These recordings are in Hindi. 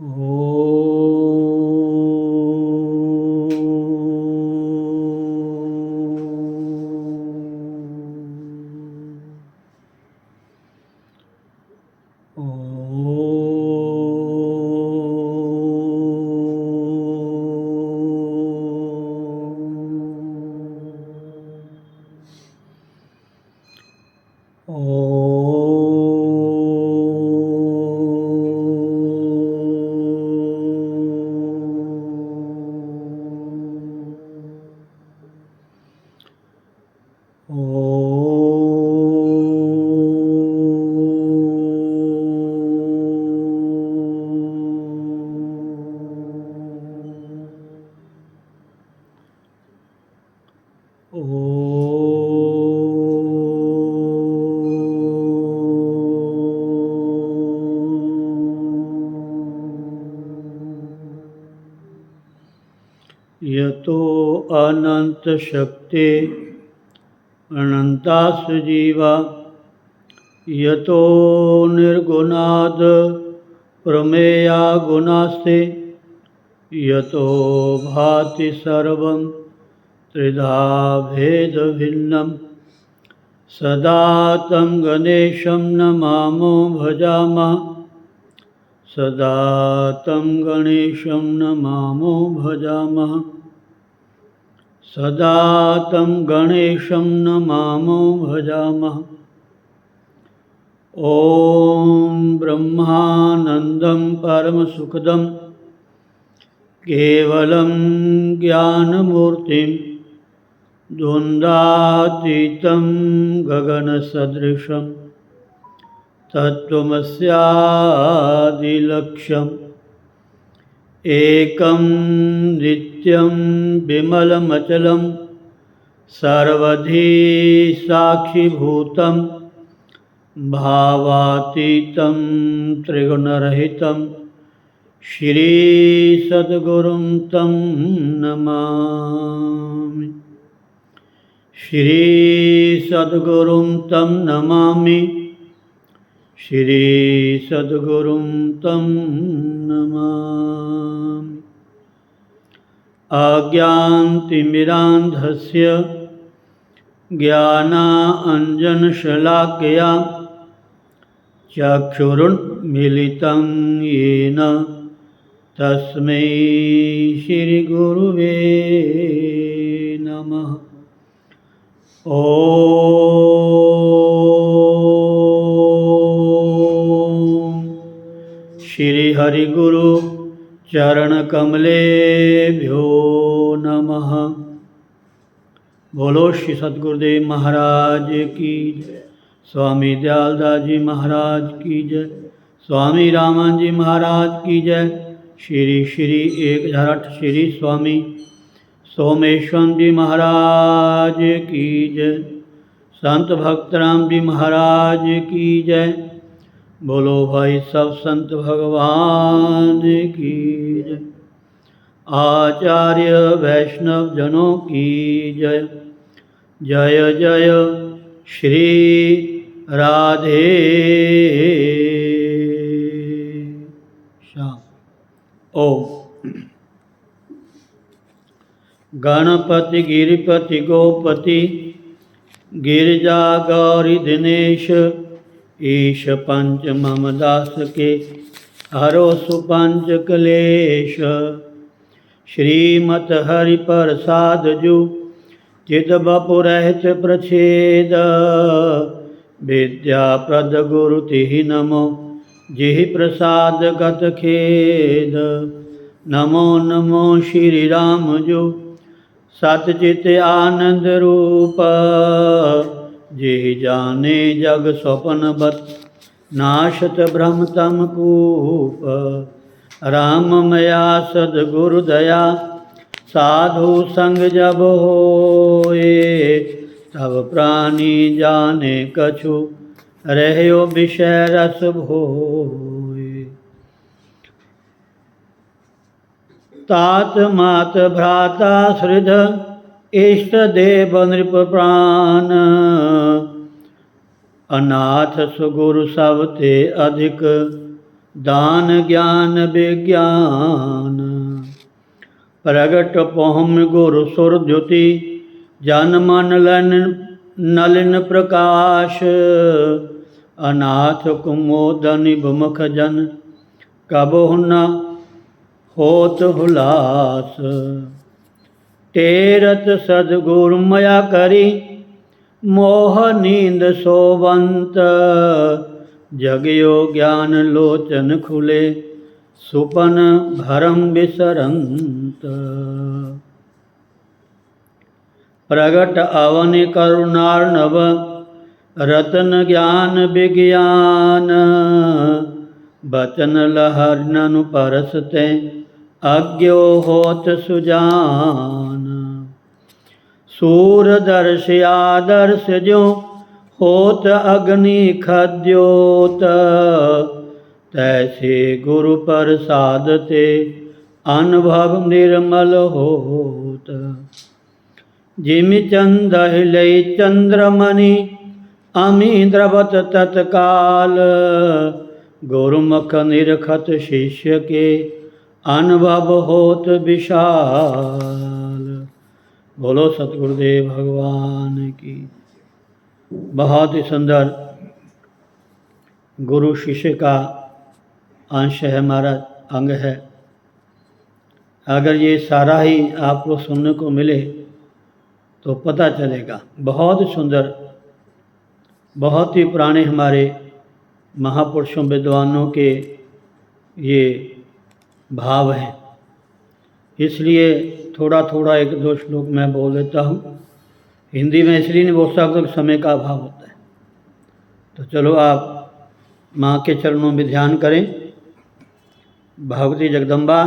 ओ यतो अनंत शक्ति अनंतास जीवा यतो निर्गुणाद प्रमेया गुणास्ते यतो भाति सर्वं त्रिधा भेद भिन्नं सदा तं गणेशं नमामो भजामः सदा तं गणेशं नमामो भजामः सदा तं गणेशं नमामो भजामः। ॐ ब्रह्मानन्दं परमसुखदं केवलं ज्ञानमूर्तिं द्वन्द्वातीतं गगनसदृशं तत्त्वमस्यादिलक्ष्यम् एकं नित्यं विमलमचलं सर्वधी साक्षिभूतं भावातीतं त्रिगुणरहितं श्रीसद्गुरुं तं नमामि श्रीसद्गुरुं तं नमामि श्रीसद्गुरुं तं नमामि। अज्ञानतिमिरान्धस्य ज्ञानाञ्जनशलाकया चक्षुरुन्मीलितं येन तस्मै श्रीगुरुवे नमः। ॐ श्री हरिगुरु चरणकमलेभ्यो नमः। बोलो श्री सद्गुरुदेव महाराज की जय। स्वामी दयालदास जी महाराज की जय। स्वामी रामान जी महाराज की जय। श्री श्री 1008 श्री स्वामी सोमेश्वर जी महाराज की जय। संत भक्तराम जी महाराज की जय। बोलो भाई सब संत भगवान की जय। आचार्य वैष्णव जनों की जय। जय जय श्री राधे श्याम। ओम गणपति गिरिपति गोपति गिरिजा गौरी दिनेश ईश पंच मम दास के हरो सुपंच क्लेश। श्रीमत हरि प्रसाद जु चिद बपुरहित प्रछेद विद्या प्रद गुरु तिहि नमो जिहि प्रसाद गत खेद। नमो नमो श्री राम जो सतचित आनंद रूप जिहि जाने जग स्वप्न बत नाशत भ्रम तम कूप। राम मया सद्गुरु दया साधु संग जब होए तब प्राणी जाने कछु रह्यो विषय रस भोए। तात मात भ्राता श्रिध इष्ट देव नृप प्राण अनाथ सुगुरु सब ते अधिक दान ज्ञान विज्ञान। प्रगट पोहम गुरु सुर ज्योति, जन मन नलिन प्रकाश। अनाथ कुमोदन विमुख जन, कबहु न होत हुलास। टेरत सदगुरु मया करी, मोह नींद सोवंत। जगयो ज्ञान लोचन खुले, सुपन भरम बिसरंत। प्रगट अवनि करुणार्णव, रतन ज्ञान विज्ञान। बचन लहर ननु परसते, अज्ञो होत सुजान। सूरदर्श आदर्श ज्यों, होत अग्नि खद्योत। तैसे गुरु प्रसाद ते, अनुभव निर्मल होत। जिमि चंदह लई चंद्रमणि, अमी द्रवत तत्काल। गुरुमुख निरखत शिष्य के, अनुभव होत विशाल। बोलो सतगुरुदेव भगवान की। बहुत ही सुंदर गुरु शिष्य का अंश है, हमारा अंग है। अगर ये सारा ही आपको सुनने को मिले तो पता चलेगा। बहुत सुंदर, बहुत ही पुराने हमारे महापुरुषों विद्वानों के ये भाव हैं। इसलिए थोड़ा थोड़ा एक दो श्लोक मैं बोल देता हूँ। हिंदी में इसलिए नहीं बोल सकता, समय का अभाव होता है। तो चलो आप माँ के चरणों में ध्यान करें। भगवती जगदम्बा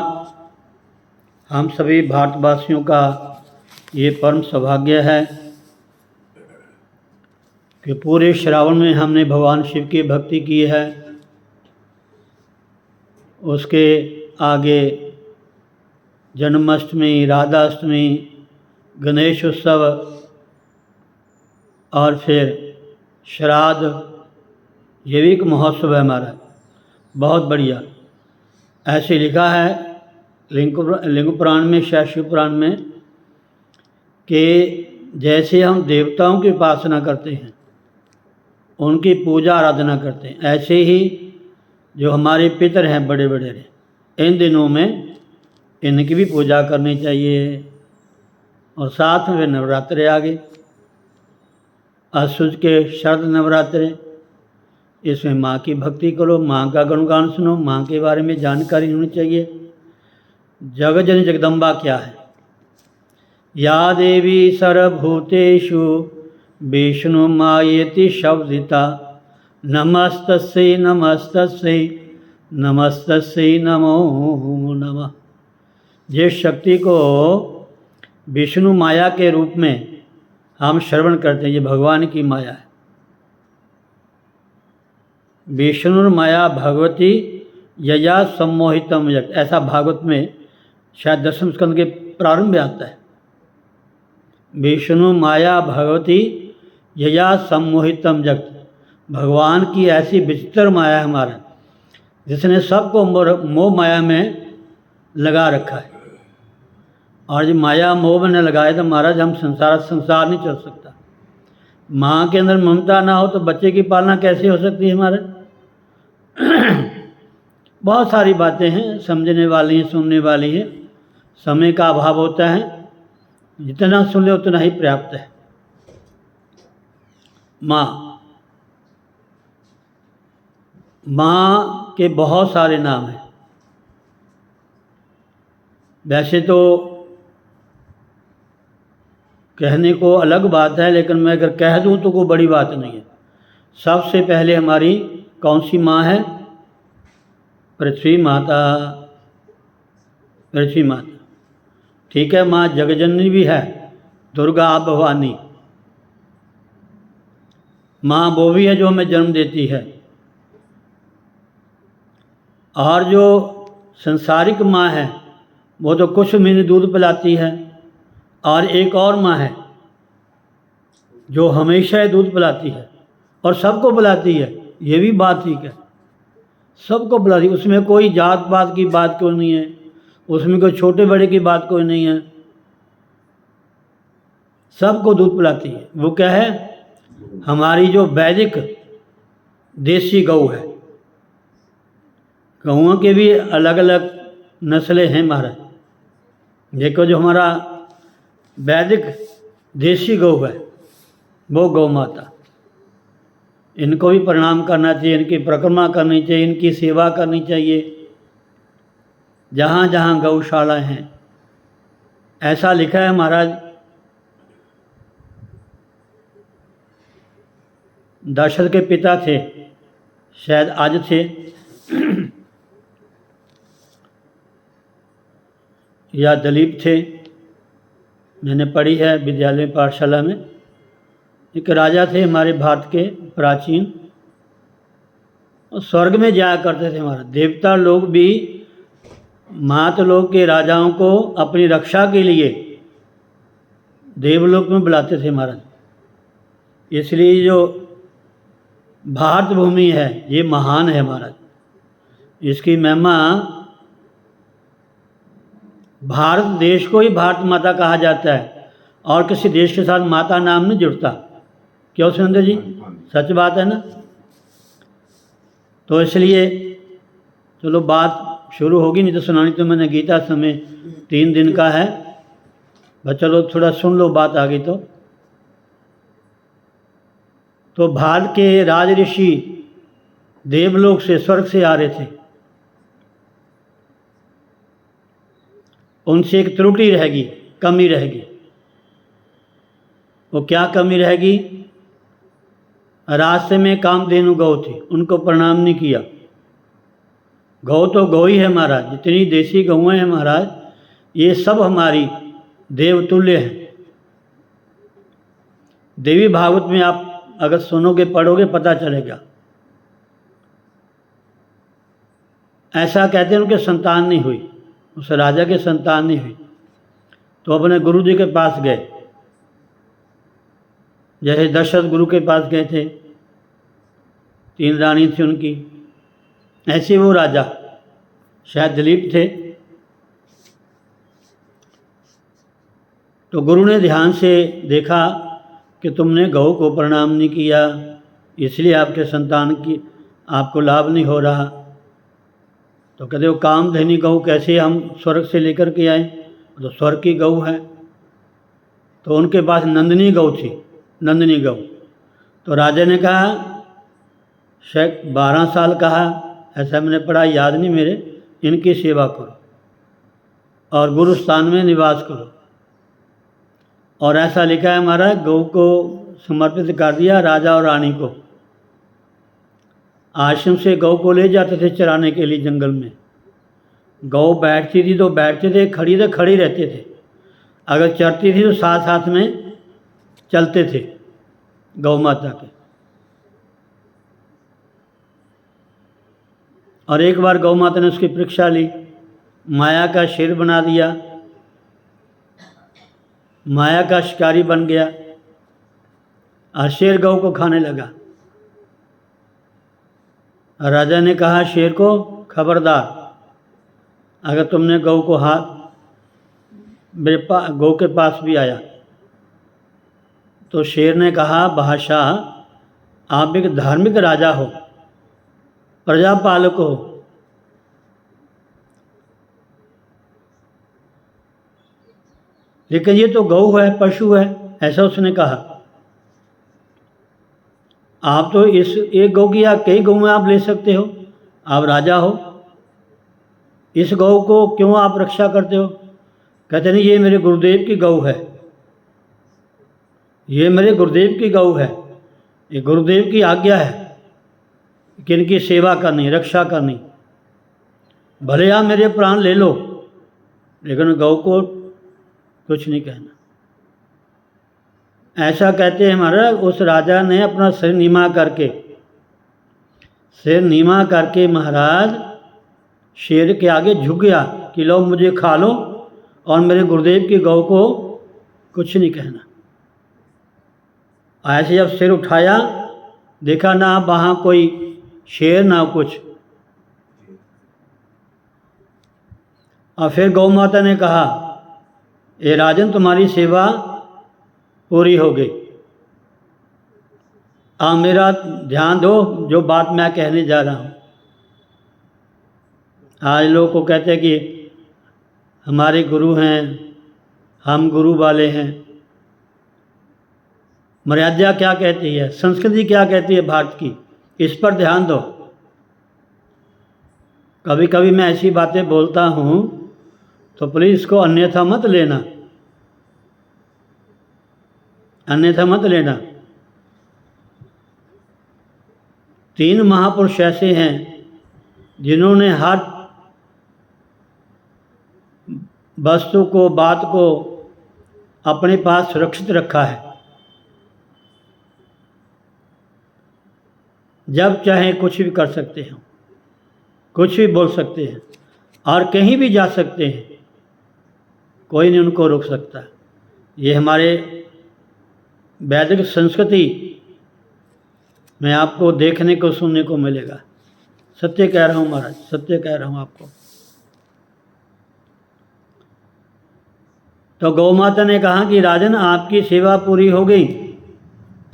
हम सभी भारतवासियों का ये परम सौभाग्य है कि पूरे श्रावण में हमने भगवान शिव की भक्ति की है। उसके आगे जन्माष्टमी, राधाष्टमी, गणेश उत्सव और फिर श्राद्ध, ये भी एक महोत्सव है हमारा, बहुत बढ़िया। ऐसे लिखा है लिंग पुराण में, शिव पुराण में, कि जैसे हम देवताओं की उपासना करते हैं, उनकी पूजा आराधना करते हैं, ऐसे ही जो हमारे पितर हैं बड़े बड़े, इन दिनों में इनकी भी पूजा करनी चाहिए। और साथ में नवरात्रे आ गए, असुज के शरद नवरात्रे। इसमें माँ की भक्ति करो, माँ का गुणगान सुनो, माँ के बारे में जानकारी होनी चाहिए। जगजननी जगदम्बा क्या है? या देवी सर्वभूतेषु विष्णु मायेति शब्दिता। नमस्तस्यै नमस्तस्यै नमस्तस्यै नमो नमः। जिस शक्ति को विष्णु माया के रूप में हम श्रवण करते हैं, ये भगवान की माया है। विष्णु माया भगवती यया सम्मोहितम जगत, ऐसा भागवत में शायद 10वें स्कंद के प्रारंभ में आता है। विष्णु माया भगवती यया सम्मोहितम जगत, भगवान की ऐसी विचित्र माया है हमारा, जिसने सबको मोह माया में लगा रखा है। और जब माया मोह में न लगाए तो महाराज हम संसार नहीं चल सकता। माँ के अंदर ममता ना हो तो बच्चे की पालना कैसे हो सकती है हमारे? बहुत सारी बातें हैं, समझने वाली हैं, सुनने वाली हैं। समय का अभाव होता है, जितना सुन ले उतना ही पर्याप्त है। माँ के बहुत सारे नाम हैं। वैसे तो कहने को अलग बात है, लेकिन मैं अगर कह दूं तो कोई बड़ी बात नहीं है। सबसे पहले हमारी कौन सी माँ है? पृथ्वी माता। पृथ्वी माता, ठीक है। माँ जगजननी भी है, दुर्गा भवानी। माँ वो भी है जो हमें जन्म देती है। और जो संसारिक माँ है वो तो कुछ महीने दूध पिलाती है। और एक और माँ है जो हमेशा दूध पिलाती है और सबको पिलाती है, ये भी बात ठीक है। सबको बुलाती, उसमें कोई जात पात की बात कोई नहीं है, उसमें कोई छोटे बड़े की बात कोई नहीं है, सबको दूध पिलाती है। वो क्या है? हमारी जो वैदिक देसी गऊ है। गऊओं के भी अलग अलग नस्लें हैं महाराज। देखो जो हमारा वैदिक देसी गऊ है वो गौ माता, इनको भी प्रणाम करना चाहिए, इनकी परिक्रमा करनी चाहिए, इनकी सेवा करनी चाहिए जहाँ जहाँ गौशाला हैं। ऐसा लिखा है महाराज, दशरथ के पिता थे, शायद आज थे या दिलीप थे, मैंने पढ़ी है विद्यालय पाठशाला में। एक राजा थे हमारे भारत के प्राचीन, और स्वर्ग में जाया करते थे हमारे देवता लोग भी मातलोक के राजाओं को अपनी रक्षा के लिए देवलोक में बुलाते थे महाराज। इसलिए जो भारत भूमि है ये महान है महाराज, इसकी महिमा, भारत देश को ही भारत माता कहा जाता है और किसी देश के साथ माता नाम नहीं जुड़ता। क्यों सुरेंद्र जी? सच बात है ना? तो इसलिए चलो बात शुरू होगी, नहीं तो सुनानी तो मैंने गीता समय 3 दिन का है, बस चलो थोड़ा सुन लो बात आगे। तो भारत के राज ऋषि देवलोक से, स्वर्ग से आ रहे थे, उनसे एक त्रुटि रहेगी, कमी रहेगी। वो क्या कमी रहेगी? रास्ते में कामधेनु गौ थी, उनको प्रणाम नहीं किया। गौ तो गौ ही है महाराज, जितनी देसी गौएँ हैं महाराज ये सब हमारी देवतुल्य हैं। देवी भागवत में आप अगर सुनोगे पढ़ोगे पता चलेगा। ऐसा कहते हैं उनके संतान नहीं हुई, उस राजा के संतान नहीं हुई, तो अपने गुरु जी के पास गए, जैसे दशरथ गुरु के पास गए थे, 3 रानी थी उनकी, ऐसे वो राजा शायद दिलीप थे। तो गुरु ने ध्यान से देखा कि तुमने गौ को प्रणाम नहीं किया, इसलिए आपके संतान की आपको लाभ नहीं हो रहा। तो कहते हो कामधेनु गौ कैसे हम स्वर्ग से लेकर के आए? तो स्वर्ग की गौ है। तो उनके पास नंदिनी गौ थी, नंदिनी गौ। तो राजा ने कहा, शायद 12 साल कहा, ऐसा मैंने पढ़ा, याद नहीं मेरे, इनकी सेवा करो और गुरु स्थान में निवास करो। और ऐसा लिखा है हमारा, गौ को समर्पित कर दिया राजा और रानी को। आश्रम से गौ को ले जाते थे चराने के लिए जंगल में। गौ बैठती थी तो बैठते थे, खड़ी तो खड़ी रहते थे, अगर चरती थी तो साथ साथ में चलते थे गौ माता के। और एक बार गौ माता ने उसकी परीक्षा ली, माया का शेर बना दिया, माया का शिकारी बन गया और शेर गौ को खाने लगा। राजा ने कहा शेर को, खबरदार, अगर तुमने गौ को मेरे गौ के पास भी आया। तो शेर ने कहा, बादशाह आप एक धार्मिक राजा हो, प्रजापालक हो, लेकिन ये तो गौ है, पशु है, ऐसा उसने कहा। आप तो इस एक गौ की या कई गौ आप ले सकते हो, आप राजा हो, इस गौ को क्यों आप रक्षा करते हो? कहते नहीं, ये मेरे गुरुदेव की गौ है, ये मेरे गुरुदेव की गौ है, ये गुरुदेव की आज्ञा है कि इनकी सेवा करनी, रक्षा करनी। भले आप मेरे प्राण ले लो, लेकिन गौ को कुछ नहीं कहना। ऐसा कहते हैं हमारा, उस राजा ने अपना सिर नीमा करके महाराज शेर के आगे झुक गया कि लो मुझे खा लो और मेरे गुरुदेव की गौ को कुछ नहीं कहना। ऐसे जब सिर उठाया, देखा ना वहाँ कोई शेर ना कुछ, और फिर गौ माता ने कहा, ये राजन तुम्हारी सेवा पूरी हो गई, आप मेरा ध्यान दो जो बात मैं कहने जा रहा हूँ। आज लोग को कहते हैं कि हमारे गुरु हैं, हम गुरु वाले हैं। मर्यादा क्या कहती है, संस्कृति क्या कहती है भारत की, इस पर ध्यान दो। कभी कभी मैं ऐसी बातें बोलता हूँ तो प्लीज़ को अन्यथा मत लेना, अन्यथा मत लेना। 3 महापुरुष ऐसे हैं जिन्होंने हर वस्तु को, बात को अपने पास सुरक्षित रखा है। जब चाहे कुछ भी कर सकते हैं, कुछ भी बोल सकते हैं और कहीं भी जा सकते हैं, कोई नहीं उनको रोक सकता। ये हमारे वैदिक संस्कृति में आपको देखने को, सुनने को मिलेगा। सत्य कह रहा हूँ महाराज, सत्य कह रहा हूँ आपको। तो गौ माता ने कहा कि राजन आपकी सेवा पूरी हो गई,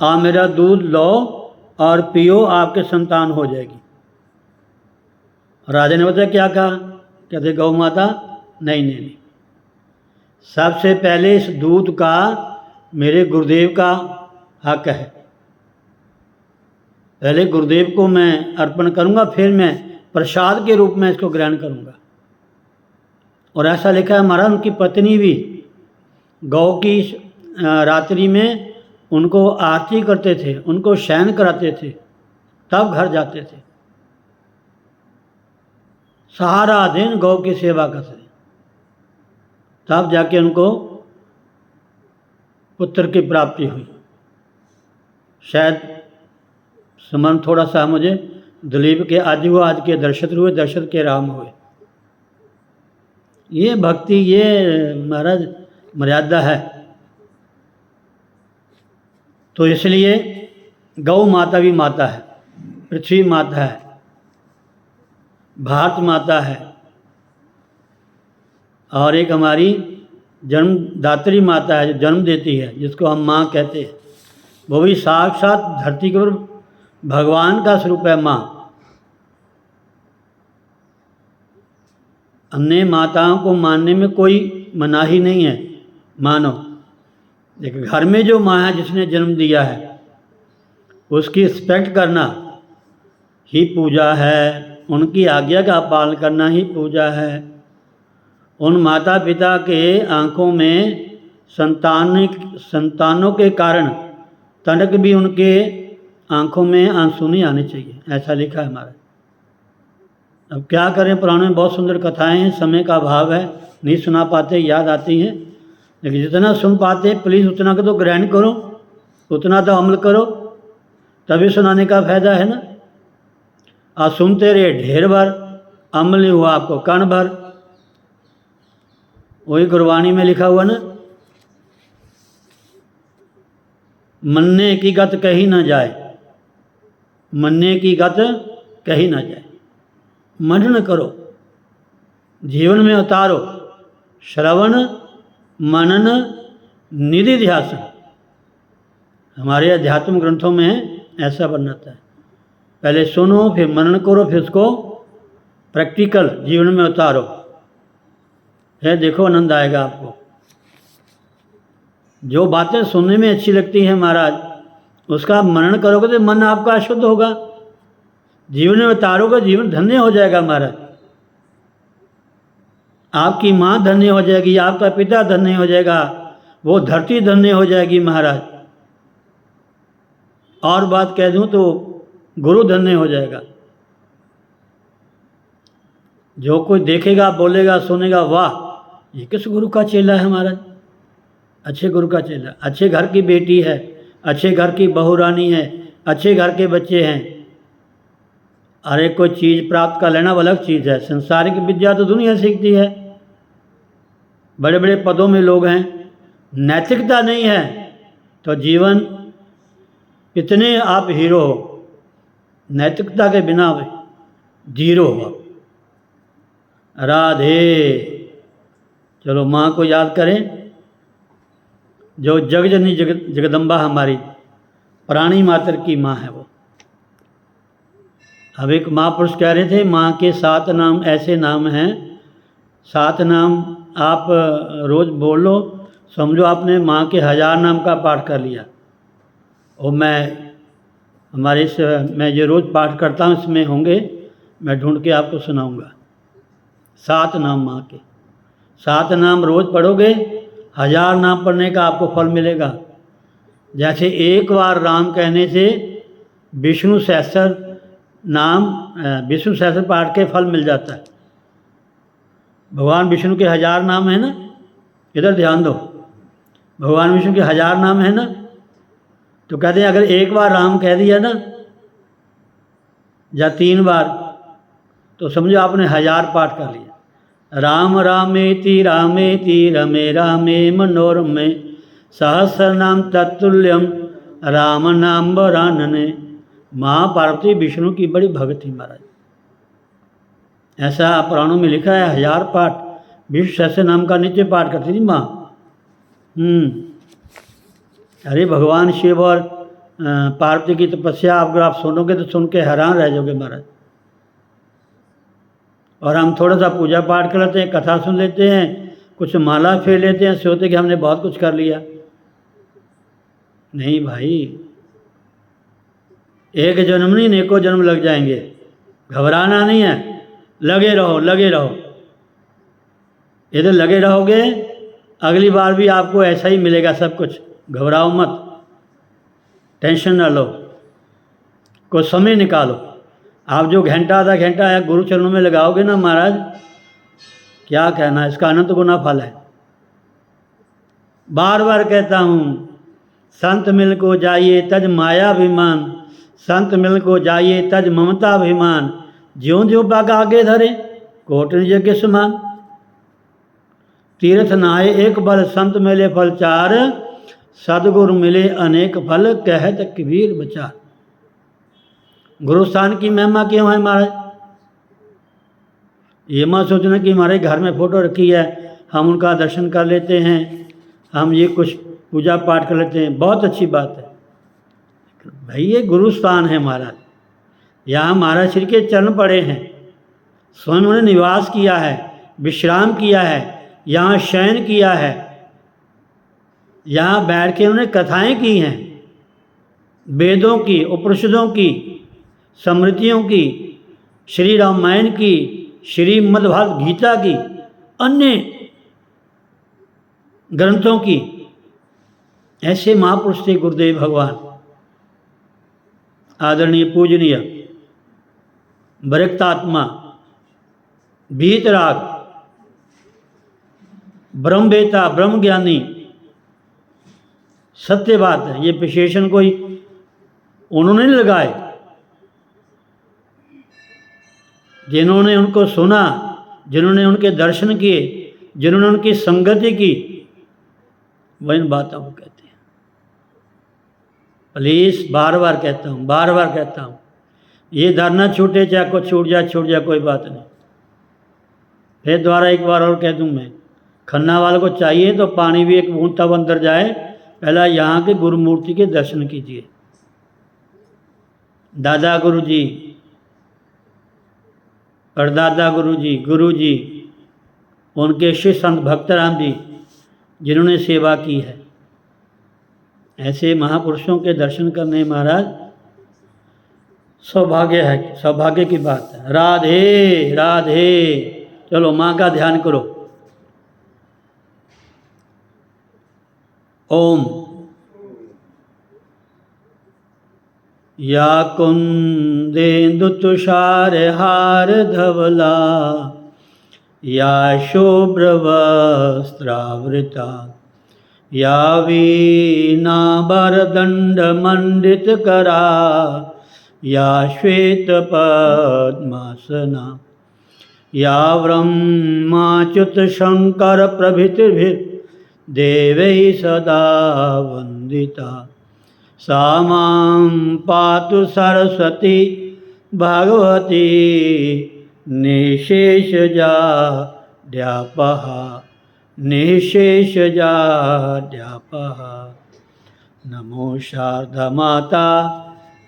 आप मेरा दूध लो और पियो, आपके संतान हो जाएगी। राजा ने बताया क्या कहा, कहते गौ माता नहीं नहीं नहीं, सबसे पहले इस दूध का मेरे गुरुदेव का हक है, पहले गुरुदेव को मैं अर्पण करूंगा, फिर मैं प्रसाद के रूप में इसको ग्रहण करूंगा। और ऐसा लिखा है महाराज, उनकी पत्नी भी गौ की रात्रि में उनको आरती करते थे, उनको शयन कराते थे, तब घर जाते थे। सारा दिन गौ की सेवा करते, तब जाके उनको पुत्र की प्राप्ति हुई। शायद स्मरण थोड़ा सा मुझे दिलीप के आज हुआ, आज के दशरथ हुए, दशरथ के राम हुए। ये भक्ति, ये महाराज मर्यादा है। तो इसलिए गौ माता भी माता है, पृथ्वी माता है, भारत माता है, और एक हमारी जन्मदात्री माता है जो जन्म देती है, जिसको हम माँ कहते हैं। वो भी साक्षात धरती के ऊपर भगवान का स्वरूप है माँ। अन्य माताओं को मानने में कोई मनाही नहीं है, मानो, लेकिन घर में जो माँ है जिसने जन्म दिया है उसकी रिस्पेक्ट करना ही पूजा है, उनकी आज्ञा का पालन करना ही पूजा है। उन माता पिता के आंखों में संतानों के कारण तनक भी उनके आंखों में आंसू नहीं आने चाहिए, ऐसा लिखा है हमारा। अब क्या करें, पुराणों में बहुत सुंदर कथाएं हैं, समय का अभाव है, नहीं सुना पाते, याद आती हैं, लेकिन जितना सुन पाते प्लीज़ उतना का तो ग्रहण करो, उतना तो अमल करो, तभी सुनाने का फायदा है ना। आप सुनते रहे ढेर भर, अमल नहीं हुआ आपको कण भर। वही गुरबाणी में लिखा हुआ ना, मन्ने की गत कही न जाए, मन्ने की गत कही न जाए। मनन करो, जीवन में उतारो, श्रवण मनन निधि ध्यासन। हमारे अध्यात्म ग्रंथों में ऐसा वर्णित है, पहले सुनो, फिर मनन करो, फिर उसको प्रैक्टिकल जीवन में उतारो, है देखो आनंद आएगा आपको। जो बातें सुनने में अच्छी लगती हैं महाराज, उसका मनन करोगे तो मन आपका अशुद्ध होगा, जीवन में उतारोगे, जीवन धन्य हो जाएगा महाराज। आपकी माँ धन्य हो जाएगी, आपका पिता धन्य हो जाएगा, वो धरती धन्य हो जाएगी महाराज। और बात कह दूं तो गुरु धन्य हो जाएगा। जो कोई देखेगा, बोलेगा, सुनेगा, वाह ये किस गुरु का चेला है महाराज, अच्छे गुरु का चेला, अच्छे घर की बेटी है, अच्छे घर की बहू रानी है, अच्छे घर के बच्चे हैं। अरे कोई चीज़ प्राप्त कर लेना वो अलग चीज़ है, संसारिक विद्या तो दुनिया सीखती है, बड़े बड़े पदों में लोग हैं, नैतिकता नहीं है तो जीवन कितने आप हीरो हो, नैतिकता के बिना जीरो हो। राधे चलो माँ को याद करें, जो जगजननी जगदम्बा हमारी प्राणी मात्र की माँ है वो। अब एक महापुरुष कह रहे थे माँ के 7 नाम ऐसे नाम हैं, 7 नाम आप रोज़ बोल लो, समझो आपने माँ के 1000 नाम का पाठ कर लिया। और मैं जो रोज़ पाठ करता हूँ इसमें होंगे, मैं ढूंढ के आपको सुनाऊंगा। 7 नाम माँ के, 7 नाम रोज़ पढ़ोगे, 1000 नाम पढ़ने का आपको फल मिलेगा। जैसे एक बार राम कहने से विष्णु सहस्त्र पाठ के फल मिल जाता है। भगवान विष्णु के 1000 नाम है ना, इधर ध्यान दो, भगवान विष्णु के 1000 नाम है ना, तो कहते हैं अगर एक बार राम कह दिया ना, या 3 बार, तो समझो आपने 1000 पाठ कर लिया। राम रामेति रामेति रमे रामे मनोरमे सहस्र नाम तत्तुल्यम राम नाम वरानने। माँ पार्वती विष्णु की बड़ी भक्त थी महाराज, ऐसा पुराणों में लिखा है। 1000 पाठ विष्णु सहस्त्र नाम का नित्य पाठ करती थी माँ। अरे भगवान शिव और पार्वती की तपस्या अगर आप सुनोगे तो सुन के हैरान रह जाओगे महाराज। और हम थोड़ा सा पूजा पाठ कर लेते हैं, कथा सुन लेते हैं, कुछ माला फेर लेते हैं, सोचते कि हमने बहुत कुछ कर लिया। नहीं भाई, एक जन्म नहीं, अनेकों जन्म लग जाएंगे, घबराना नहीं है, लगे रहो लगे रहो। इधर लगे रहोगे, अगली बार भी आपको ऐसा ही मिलेगा सब कुछ। घबराओ मत, टेंशन ना लो, कुछ समय निकालो। आप जो घंटा आधा घंटा या गुरु चरणों में लगाओगे ना महाराज, क्या कहना, इसका अनंत गुना फल है। बार बार कहता हूँ, संत मिल को जाइए तज माया अभिमान, संत मिल को जाइए तज ममता अभिमान, ज्यों ज्यों पग आगे धरे कोट निज के समान। तीर्थ नहाए एक बल, संत मिले फल 4, सदगुरु मिले अनेक फल, कहत कबीर बचार। गुरु स्थान की महिमा क्यों है महाराज? ये मत सोचना कि हमारे घर में फ़ोटो रखी है, हम उनका दर्शन कर लेते हैं, हम ये कुछ पूजा पाठ कर लेते हैं, बहुत अच्छी बात है भाई। ये गुरु स्थान है महाराज, यहाँ महाराज श्री के चरण पड़े हैं, स्वयं उन्होंने निवास किया है, विश्राम किया है, यहाँ शयन किया है, यहाँ बैठ के उन्होंने कथाएं की हैं, वेदों की, उपनिषदों की, स्मृतियों की, श्री रामायण की, श्रीमद्भागवत गीता की, अन्य ग्रंथों की। ऐसे महापुरुष थे गुरुदेव भगवान, आदरणीय पूजनीय बरकतात्मा, भीतराग, ब्रह्मवेता, ब्रह्म ज्ञानी। सत्य बात है, ये विशेषण कोई उन्होंने नहीं लगाए, जिन्होंने उनको सुना, जिन्होंने उनके दर्शन किए, जिन्होंने उनकी संगति की, वह इन बातों को कहते हैं। प्लीज़ बार बार कहता हूँ, बार बार कहता हूँ, ये धर न छूटे, चाहे कुछ छूट जाए कोई बात नहीं। फिर दोबारा एक बार और कह दूँ मैं, खन्ना वाले को चाहिए तो पानी भी एक बूंद तब अंदर जाए, पहला यहाँ के गुरु मूर्ति के दर्शन कीजिए। दादा गुरु जी, परदादा गुरु जी, उनके शिष्य संत भक्तराम जी, जिन्होंने सेवा की है, ऐसे महापुरुषों के दर्शन करने महाराज सौभाग्य है, सौभाग्य की बात है। राधे राधे। चलो माँ का ध्यान करो। ओम या कुंदेन्दु तुषार हार धवला, या शुभ्र वस्त्रावृता, या वीणाभरदंड मंडित करा, या श्वेत पद्मासना, या ब्रह्माच्युत शंकर प्रभृतिभिः देवैः सदा वंदिता, सा मां पातु सरस्वती भगवती निशेषजाड्यापहा निःशेषजाड्यापः नमो शारदामाता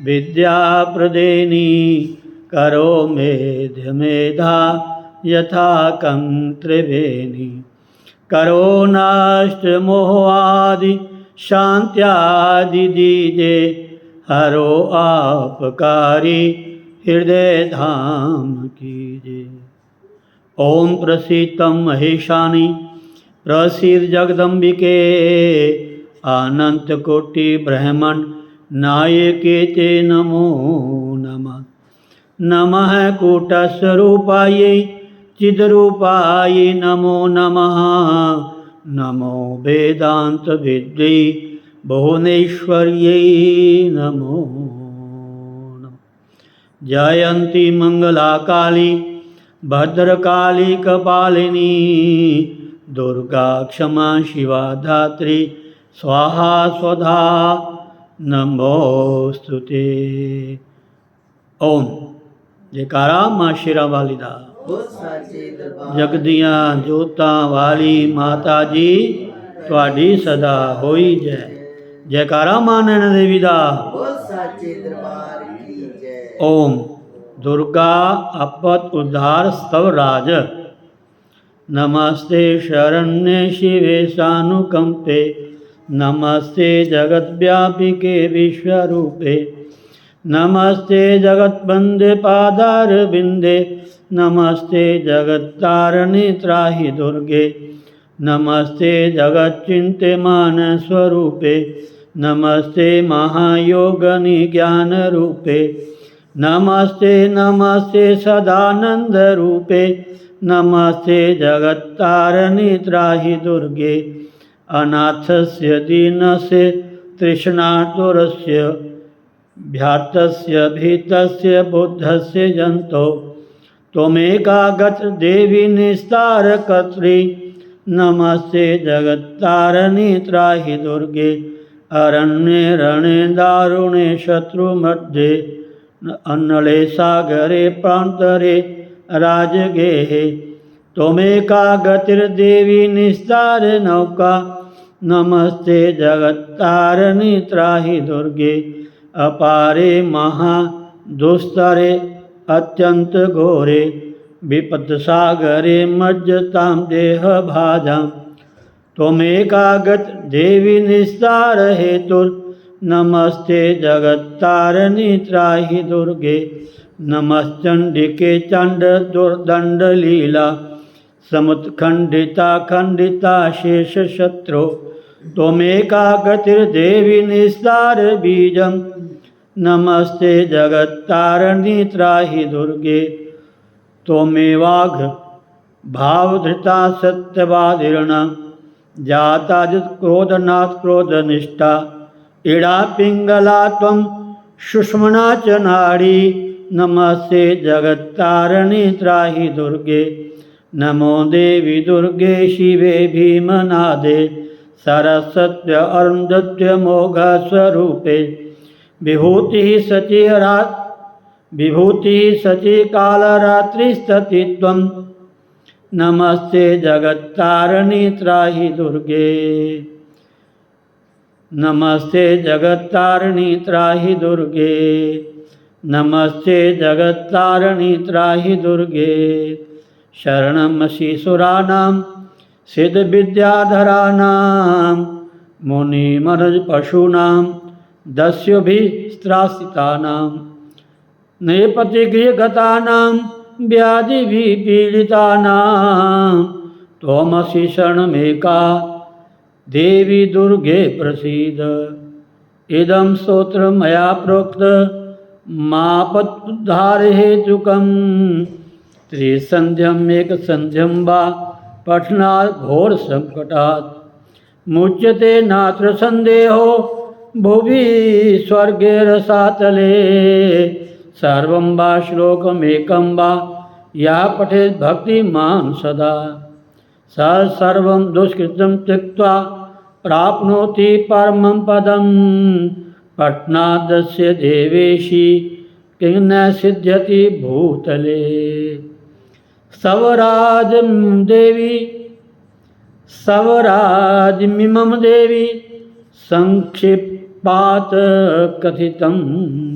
विद्याप्रदेनी करो मेधा यथा कं त्रिवेणी करो नष्ट मोहादि शांत्यादि दीजे हरो आपकारी हृदय धाम कीजे। ओम प्रसीदं महेशानि प्रसीद जगदम्बिके अनंत कोटि ब्रह्मांड नायके ते नमो नमः। नमः कूटस्वरूपायै चिद्रूपायै नमो नमः। नमो वेदांत विद्यै भुवनेश्वर्यै नमो नमः। जयंती मंगला काली भद्रकाली कपालिनी दुर्गा क्षमा शिवा धात्री स्वाहा स्वधा नमोस्तुते। ओम जयकारा मां शेरा वाली दा। जगदियां जोतां वाली माता जी तुहाडी सदा होई जय। जयकारा मां नैना देवी दा। ओम दुर्गा आपत उद्धार स्तव राज नमस्ते शरण्ये शिवे सानुकंपे नमस्ते जगद्व्यापिके विश्वरूपे नमस्ते जगत्वंदे पादारविंदे नमस्ते जगत्तारिणी त्राहि दुर्गे नमस्ते जगच्चिंत्यमान स्वरूपे नमस्ते महायोगनि ज्ञान रूपे नमस्ते नमस्ते सदानंद रूपे नमस्ते जगत्तारिणी त्राहि दुर्गे अनाथस्य दीनस्य तृष्णातुरस्य भ्यार्तस्य भीतस्य बुद्धस्य जंतो त्वमेका गत देवी निस्तारकर्त्री नमस्ते जगत्तारिणी त्राहि दुर्गे अरण्ये रणे दारुणे शत्रुमध्ये अन्नले सागरे प्रान्तरे राजगेहे त्वमेका गतिर्देवी निस्तार नौका नमस्ते जगत्तारिणी त्राहि दुर्गे अपारे महादुस्तरे अत्यंत घोरे विपत्सागरे मज्जतां देहभाजां त्वमेका गत देवी निस्तार हेतुर्नमस्ते जगत्तारिणी त्राहि दुर्गे नमश्चंडिके चंड दुर्दंड लीला समुत्खंडिता खंडिता शेष शत्रु त्वमेका गतिर्देवी निस्तार बीजं नमस्ते जगत्तारिणी त्राहि दुर्गे त्वमेवाघ भावधृता सत्यवादिर्न जाता क्रोधनाथ क्रोधनिष्ठा इड़ा पिंगला त्वं सुषमना च नाड़ी नमस्ते जगत्तारिणी त्राहि दुर्गे नमो देवी दुर्गे शिवे भीमनादे सरस्वत्य अरुंधत्य मोघ स्वरूपे विभूति सची कालरात्रिस्तति त्वं नमस्ते जगत्तारिणी त्राहि दुर्गे नमस्ते जगत्तारिणी त्राहि दुर्गे नमस्ते जगत्तारिणी त्राहि दुर्गे शरणमसि सुराणां सिद्धविद्याधराणां मुनिमनुजपशूनां दस्युभिस्त्रासितानां नृपतिगृहगतानां व्याधिभिपीडितानां त्वमसि शरणमेका देवी दुर्गे प्रसीद। इदं स्तोत्रं मया प्रोक्त मापदुद्धारहेतुकं त्रिसन्ध्यम् एकसन्ध्यं वा पठनात् घोरसङ्कटात् मुच्यते नात्र सन्देहो भुवि स्वर्गे रसातले सर्वं वा श्लोकमेकं वा या पठेत् भक्तिमान् सदा स सर्वं दुष्कृतं त्यक्त्वा प्राप्नोति परमं पदं पठनादस्य देवेशी किं न सिद्ध्यति भूतले। स्तवराज देवी सवराजमिमं देवी संक्षिप्पात् कथितं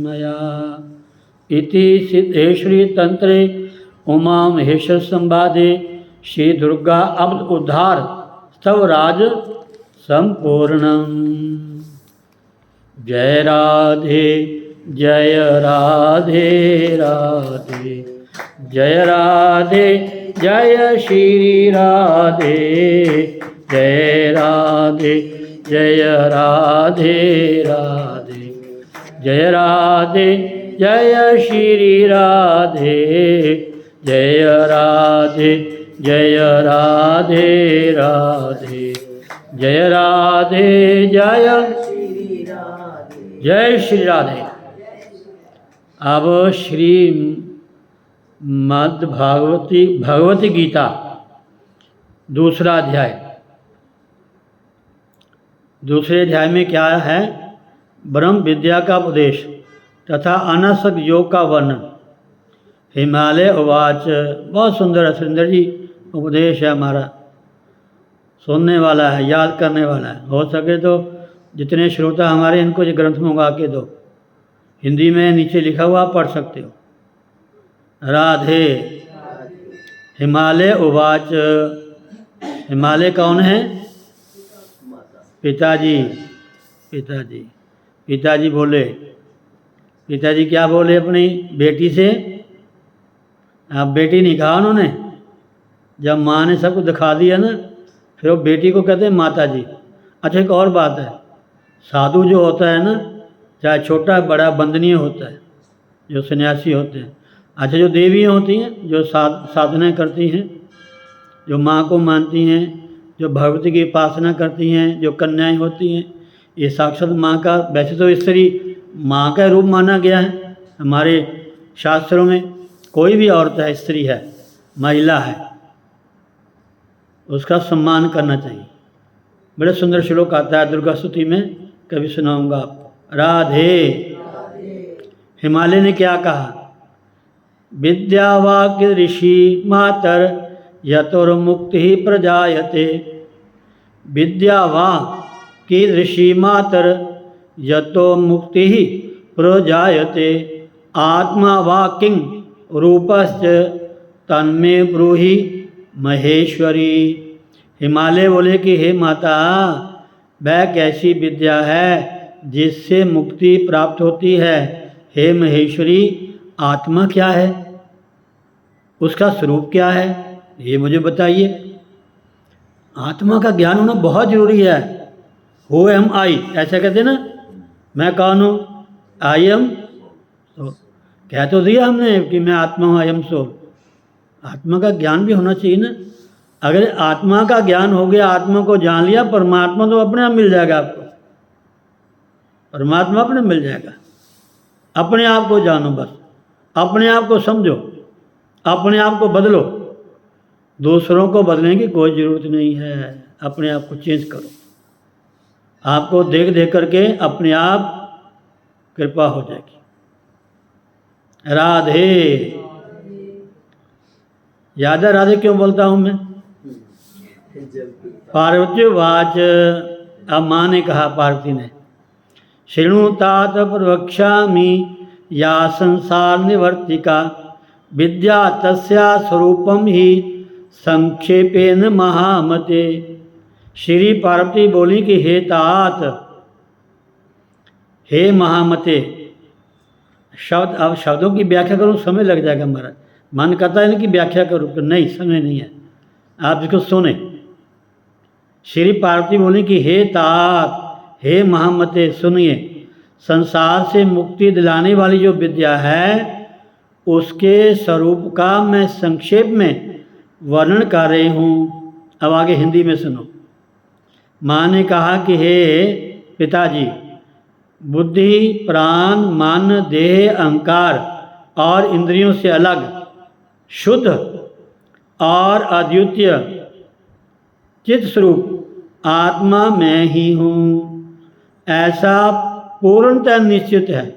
मया इति सिद्धेश्वरी तंत्रे उमा महेश्वर संवादे श्री दुर्गा अब्द उद्धार स्तवराज संपूर्णम। जय राधे जय राधे राधे, जय राधे जय श्री राधे, जय राधे जय राधे राधे, जय राधे जय श्री राधे, जय राधे जय राधे राधे, जय राधे जय जय श्री राधे। अब श्री मद् भगवती गीता दूसरा अध्याय। दूसरे अध्याय में क्या है? ब्रह्म विद्या का उपदेश तथा अनासक्त योग का वर्णन। हिमालय उवाच, बहुत सुंदर है सुंदर जी उपदेश है हमारा, सुनने वाला है, याद करने वाला है। हो सके तो जितने श्रोता हमारे इनको ये ग्रंथ मंगा के दो, हिंदी में नीचे लिखा हुआ पढ़ सकते हो। राधे। हिमालय उवाच, हिमालय कौन है? पिताजी। पिताजी पिताजी बोले, पिताजी क्या बोले अपनी बेटी से? अब बेटी नहीं कहा उन्होंने, जब माँ ने सबको दिखा दिया ना, फिर वो बेटी को कहते हैं माता जी। अच्छा एक और बात है, साधु जो होता है ना, चाहे छोटा बड़ा वंदनीय होता है, जो सन्यासी होते हैं। अच्छा जो देवियाँ होती हैं, जो साधना करती हैं, जो माँ को मानती हैं, जो भगवती की उपासना करती हैं, जो कन्याएं होती हैं, ये साक्षात माँ का, वैसे तो स्त्री माँ का रूप माना गया है हमारे शास्त्रों में। कोई भी औरत है, स्त्री है, महिला है, उसका सम्मान करना चाहिए। बड़े सुंदर श्लोक आता है दुर्गा स्तुति में, कभी सुनाऊंगा आपको। राधे। हिमालय ने क्या कहा? विद्यावाक्य ऋषि मातर यतोर्मुक्ति ही प्रजायते। विद्यावा की ऋषि मातर यतो मुक्ति ही प्रजायते। आत्मा वा किं रूपश्च तन्मे ब्रूहि महेश्वरी। हिमालय बोले कि हे माता, वह कैसी विद्या है जिससे मुक्ति प्राप्त होती है? हे महेश्वरी, आत्मा क्या है, उसका स्वरूप क्या है, ये मुझे बताइए। आत्मा का ज्ञान होना बहुत जरूरी है। हु एम आई, ऐसा कहते ना, मैं कौन हूँ? I am. तो कह तो दिया हमने कि मैं आत्मा हूँ, आई एम सोल। आत्मा का ज्ञान भी होना चाहिए ना। अगर आत्मा का ज्ञान हो गया, आत्मा को जान लिया, परमात्मा तो अपने आप मिल जाएगा आपको। परमात्मा अपने मिल जाएगा। अपने आप को जानो, बस अपने आप को समझो, अपने आप को बदलो। दूसरों को बदलने की कोई ज़रूरत नहीं है। अपने आप को चेंज करो। आपको देख देख करके अपने आप कृपा हो जाएगी। राधे। याद है राधे क्यों बोलता हूँ मैं? पार्वती वाच, अब माँ ने कहा, पार्वती ने, शृणु तात प्रवक्ष्यामि या संसार निवर्तिका विद्या तस्या स्वरूपम ही संक्षेपेन महामते। श्री पार्वती बोली कि हे तात, हे महामते। शब्द, अब शब्दों की व्याख्या करूँ समय लग जाएगा हमारा। मन करता है ना कि व्याख्या करूँ, तो नहीं, समय नहीं है। आप इसको सुने। श्री पार्वती बोली कि हे तात, हे महामते, सुनिए, संसार से मुक्ति दिलाने वाली जो विद्या है, उसके स्वरूप का मैं संक्षेप में वर्णन कर रही हूँ। अब आगे हिंदी में सुनो। माँ ने कहा कि हे पिताजी, बुद्धि, प्राण, मन, देह, अहंकार और इंद्रियों से अलग शुद्ध और अद्वितीय चित स्वरूप आत्मा मैं ही हूँ, ऐसा पूर्णतः निश्चित है।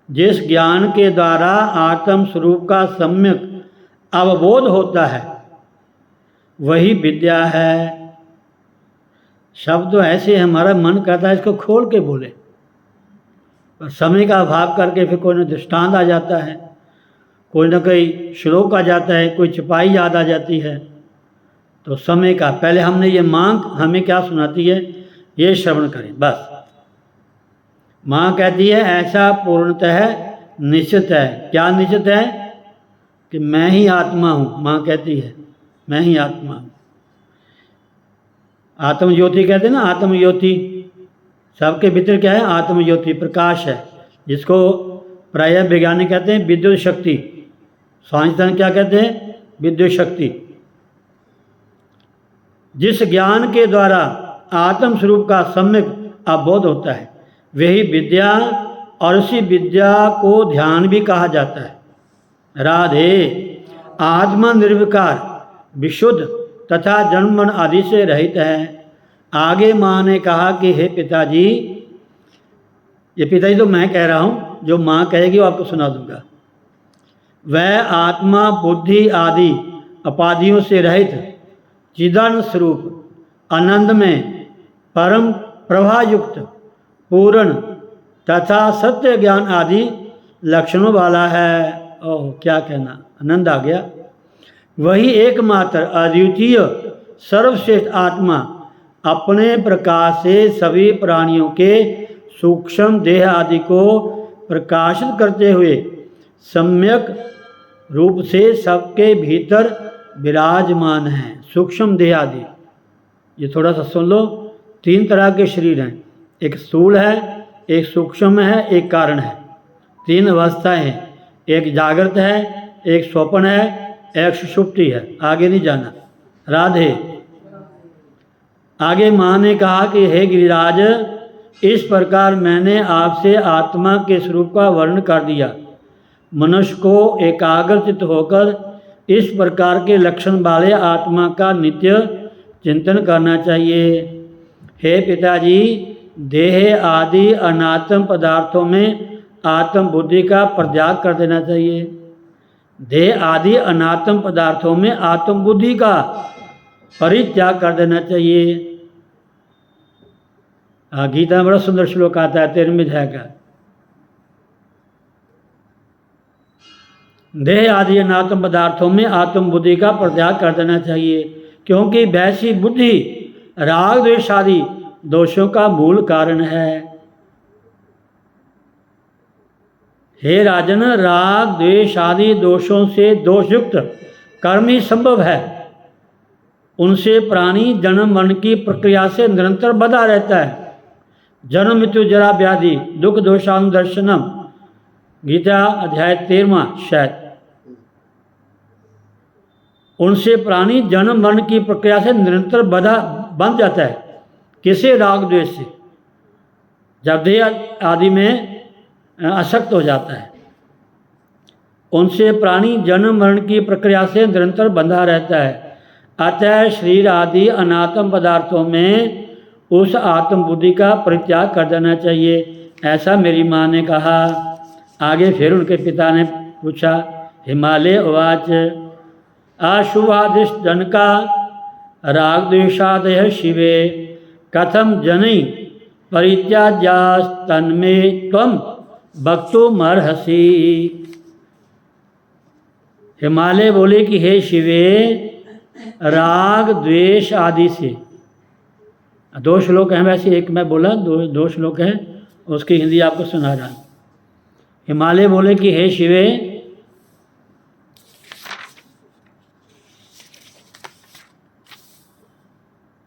जिस ज्ञान के द्वारा आत्म स्वरूप का सम्यक अवबोध होता है, वही विद्या है। शब्द तो ऐसे हमारा मन करता है इसको खोल के बोले, पर समय का अभाव करके फिर कोई न दृष्टांत आ जाता है, कोई ना कोई श्लोक आ जाता है, कोई छिपाई याद आ जाती है। तो समय का पहले हमने ये मांग हमें क्या सुनाती है, ये श्रवण करें बस। माँ कहती है ऐसा पूर्णतः निश्चित है। क्या निश्चित है? कि मैं ही आत्मा हूँ। माँ कहती है मैं ही आत्मा हूँ। आत्म ज्योति कहते हैं ना, आत्म ज्योति सबके भीतर क्या है? आत्म ज्योति प्रकाश है, जिसको प्रायः वैज्ञानिक कहते हैं विद्युत शक्ति, साइंसदान क्या कहते हैं? विद्युत शक्ति। जिस ज्ञान के द्वारा आत्म स्वरूप का सम्यक अवबोध होता है वही विद्या, और उसी विद्या को ध्यान भी कहा जाता है। राधे आत्मा निर्विकार विशुद्ध तथा जन्म मन आदि से रहित है। आगे माँ ने कहा कि हे पिताजी, ये पिताजी तो मैं कह रहा हूँ, जो माँ कहेगी वो आपको सुना दूंगा। वह आत्मा बुद्धि आदि उपाधियों से रहित चिदानंद स्वरूप आनंद में परम प्रभायुक्त पूर्ण तथा सत्य ज्ञान आदि लक्षणों वाला है। ओह क्या कहना, आनंद आ गया। वही एकमात्र अद्वितीय सर्वश्रेष्ठ आत्मा अपने प्रकाश से सभी प्राणियों के सूक्ष्म देह आदि को प्रकाशित करते हुए सम्यक रूप से सबके भीतर विराजमान है। सूक्ष्म देह आदि, ये थोड़ा सा सुन लो। 3 तरह के शरीर हैं, एक स्थूल है, एक सूक्ष्म है, एक कारण है। 3 अवस्थाएं हैं, एक जागृत है, एक स्वप्न है, एक सुषुप्ति है। आगे नहीं जाना। राधे। आगे माँ ने कहा कि हे गिरिराज, इस प्रकार मैंने आपसे आत्मा के स्वरूप का वर्णन कर दिया। मनुष्य को एकाग्रचित्त होकर इस प्रकार के लक्षण वाले आत्मा का नित्य चिंतन करना चाहिए। हे पिताजी, देह आदि अनात्म पदार्थों में आत्म बुद्धि का परित्याग कर देना चाहिए। देह आदि अनात्म पदार्थों में आत्म बुद्धि का परित्याग कर देना चाहिए। गीता में बड़ा सुंदर श्लोक आता है 13वें अध्याय का। देह आदि अनात्म पदार्थों में आत्म बुद्धि का परित्याग कर देना चाहिए, क्योंकि वैसी बुद्धि राग द्वेष आदि दोषों का मूल कारण है। हे राजन, राग द्वेष आदि दोषों से दोषयुक्त कर्म ही संभव है। उनसे प्राणी जन्म मरण की प्रक्रिया से निरंतर बंधा रहता है। जन्म मृत्यु जरा व्याधि दुख दोषानुदर्शनम, गीता अध्याय 13वां शायद। उनसे प्राणी जन्म मरण की प्रक्रिया से निरंतर बंध जाता है। किसे? राग द्वेष से। जब देह आदि में आसक्त हो जाता है, उनसे प्राणी जन्म मरण की प्रक्रिया से निरंतर बंधा रहता है। अतः शरीर आदि अनात्म पदार्थों में उस आत्म बुद्धि का परित्याग कर देना चाहिए, ऐसा मेरी माँ ने कहा। आगे फिर उनके पिता ने पूछा, हिमालय उवाच अशुभादिष्ट जन का राग द्वेषादय शिवे कथम जनै परित्याज्यास्तन्मे त्वं वक्तुमर्हसि। हिमालय बोले कि हे शिवे, राग द्वेष आदि से 2 श्लोक हैं, वैसे एक मैं बोला, 2 श्लोक हैं, उसकी हिंदी आपको सुना रहा हूँ। हिमालय बोले कि हे शिवे,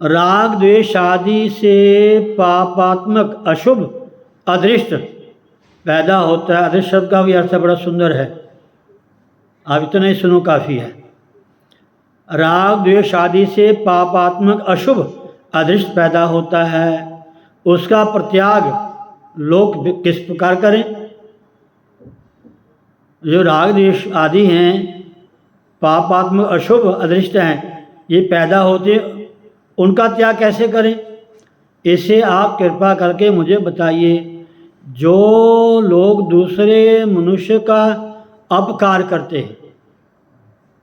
राग द्वेष आदि से पापात्मक अशुभ अदृष्ट पैदा होता है। अदृष्ट शब्द का भी अर्थ बड़ा सुंदर है, आप इतना ही सुनो काफ़ी है। राग द्वेष आदि से पापात्मक अशुभ अदृष्ट पैदा होता है, उसका परित्याग लोग किस प्रकार करें? जो राग द्वेष आदि हैं, पापात्मक अशुभ अदृष्ट हैं, ये पैदा होते, उनका त्याग कैसे करें? इसे आप कृपा करके मुझे बताइए। जो लोग दूसरे मनुष्य का अपकार करते हैं,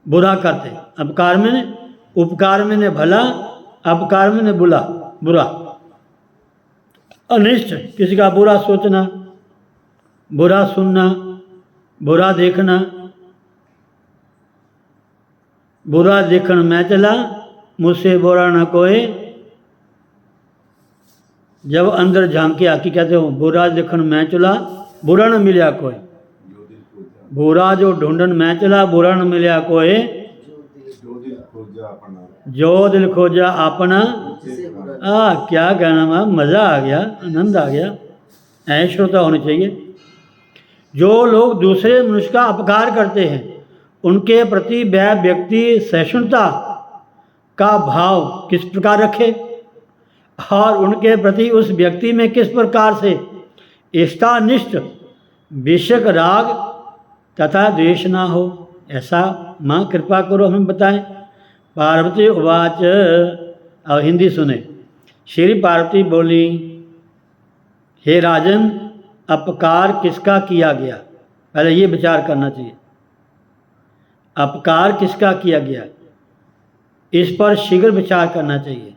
बुरा करते हैं, अपकार में उपकार में न भला, अपकार में न बुरा। अनिष्ट किसी का बुरा सोचना, बुरा सुनना, बुरा देखना। बुरा देखण मैं चला, मुझसे बुरा न कोई। जब अंदर झांके आकी कहते हो बुरा देखण मैं चला, बुरा न मिलया कोई। बुरा जो ढूंढन मैं चला, बुरा न मिलया कोई। जो दिल खोजा अपना। क्या कहना मैं, मज़ा आ गया, आनंद आ गया। ऐसे श्रोता होने चाहिए। जो लोग दूसरे मनुष्य का अपकार करते हैं उनके प्रति वह व्यक्ति सहिष्णुता का भाव किस प्रकार रखे और उनके प्रति उस व्यक्ति में किस प्रकार से इष्टानिष्ट विषयक राग तथा द्वेष ना हो, ऐसा माँ कृपा करो हमें बताएं। पार्वती उवाच, अब हिंदी सुने। श्री पार्वती बोली, हे राजन, अपकार किसका किया गया, पहले ये विचार करना चाहिए। अपकार किसका किया गया, इस पर शीघ्र विचार करना चाहिए।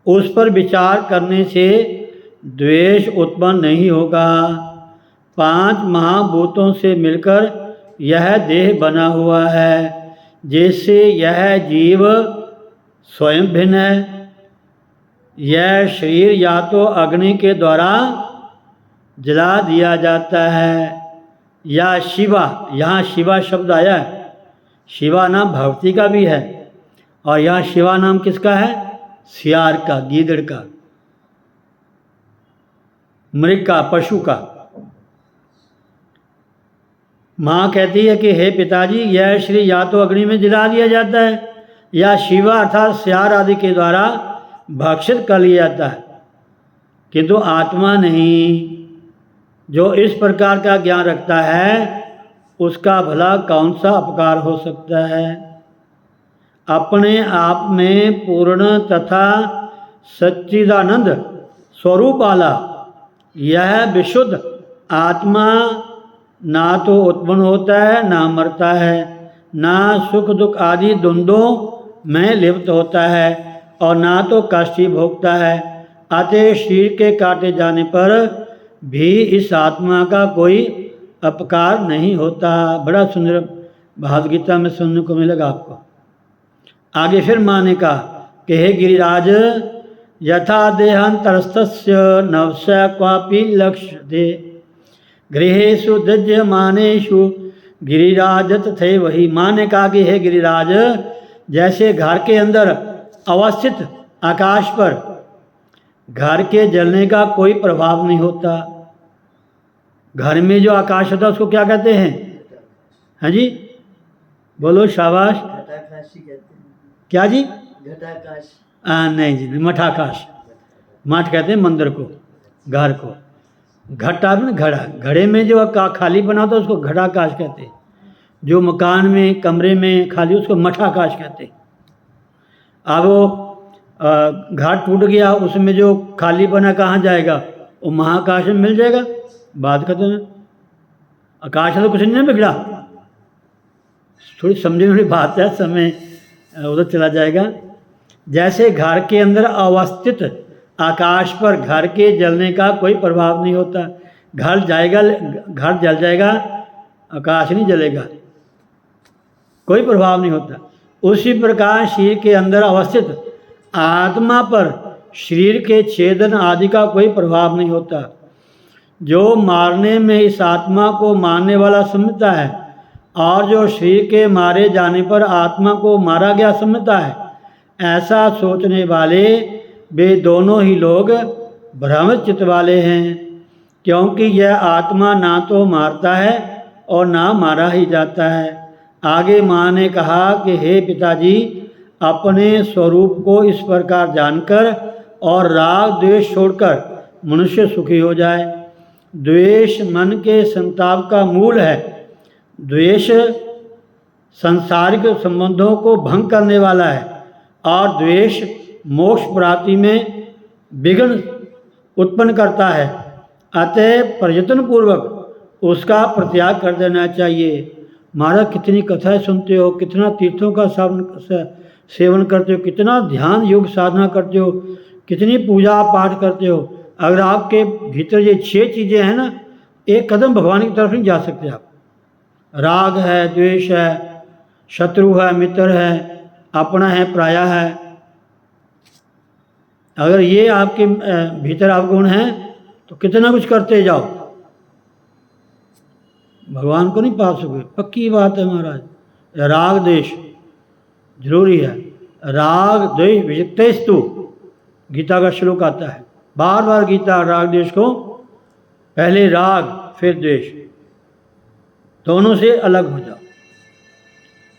उस पर विचार करने से द्वेष उत्पन्न नहीं होगा। 5 महाभूतों से मिलकर यह देह बना हुआ है, जिससे यह जीव स्वयं भिन्न है। यह शरीर या तो अग्नि के द्वारा जला दिया जाता है या शिवा, यहाँ शिवा शब्द आया है, शिवा नाम भगवती का भी है और यहाँ शिवा नाम किसका है, सियार का, गीदड़ का, मृग का, पशु का। माँ कहती है कि हे पिताजी, यह शरीर या तो अग्नि में जला दिया जाता है या शिवा अर्थात सियार आदि के द्वारा भक्षित कर लिया जाता है, किंतु आत्मा नहीं। जो इस प्रकार का ज्ञान रखता है उसका भला कौन सा अपकार हो सकता है। अपने आप में पूर्ण तथा सच्चिदानंद स्वरूप वाला यह विशुद्ध आत्मा ना तो उत्पन्न होता है, ना मरता है, ना सुख दुख आदि द्वंद्वों में लिप्त होता है और ना तो कष्ट ही भोगता है। अतः शरीर के काटे जाने पर भी इस आत्मा का कोई अपकार नहीं होता। बड़ा सुंदर भागवत गीता में सुनने को मिलेगा आपको। आगे फिर माँ ने कहा कि हे गिरिराज, यथा देहांतरस्थस्य नवस क्वापि लक्ष्य दे गृहेषु दज्यमानेषु गिरिराज तथे वही। माँ ने कहा कि हे गिरिराज, जैसे घर के अंदर अवस्थित आकाश पर घर के जलने का कोई प्रभाव नहीं होता। घर में जो आकाश होता है उसको क्या कहते हैं, हाँ जी बोलो शाबाश, क्या जी, घटाकाश। नहीं जी, मठाकाश। मठ कहते हैं मंदिर को, घर को। घटा में घड़ा, घड़े में जो खाली बना होता है उसको घटाकाश कहते हैं। जो मकान में कमरे में खाली उसको मठाकाश कहते हैं। अब वो घाट टूट गया, उसमें जो खाली बना कहाँ जाएगा, वो महाकाश में मिल जाएगा। बात करते हैं आकाश तो कुछ नहीं बिगड़ा। थोड़ी समझने वाली बात है, समय उधर चला जाएगा। जैसे घर के अंदर अवस्थित आकाश पर घर के जलने का कोई प्रभाव नहीं होता। घर जाएगा, घर जल जाएगा, आकाश नहीं जलेगा, कोई प्रभाव नहीं होता। उसी प्रकार शरीर के अंदर अवस्थित आत्मा पर शरीर के छेदन आदि का कोई प्रभाव नहीं होता। जो मारने में इस आत्मा को मारने वाला समझता है और जो शरीर के मारे जाने पर आत्मा को मारा गया समझता है, ऐसा सोचने वाले वे दोनों ही लोग भ्रमित चित्त वाले हैं, क्योंकि यह आत्मा ना तो मारता है और ना मारा ही जाता है। आगे माँ ने कहा कि हे पिताजी, अपने स्वरूप को इस प्रकार जानकर और राग द्वेष छोड़कर मनुष्य सुखी हो जाए। द्वेष मन के संताप का मूल है। द्वेष सांसारिक संबंधों को भंग करने वाला है और द्वेष मोक्ष प्राप्ति में विघ्न उत्पन्न करता है। अतः प्रयत्न पूर्वक उसका परित्याग कर देना चाहिए। महाराज कितनी कथाएं सुनते हो, कितना तीर्थों का सेवन करते हो, कितना ध्यान योग साधना करते हो, कितनी पूजा पाठ करते हो, अगर आपके भीतर ये 6 चीज़ें हैं ना, एक कदम भगवान की तरफ नहीं जा सकते आप। राग है, द्वेष है, शत्रु है, मित्र है, अपना है, पराया है। अगर ये आपके भीतर अवगुण हैं तो कितना कुछ करते जाओ, भगवान को नहीं पा सकोगे। पक्की बात है महाराज। राग द्वेष जरूरी है। राग द्वेष विजितेस्तु, गीता का श्लोक आता है, बार बार गीता राग द्वेष को, पहले राग फिर द्वेष, दोनों से अलग हो जाओ।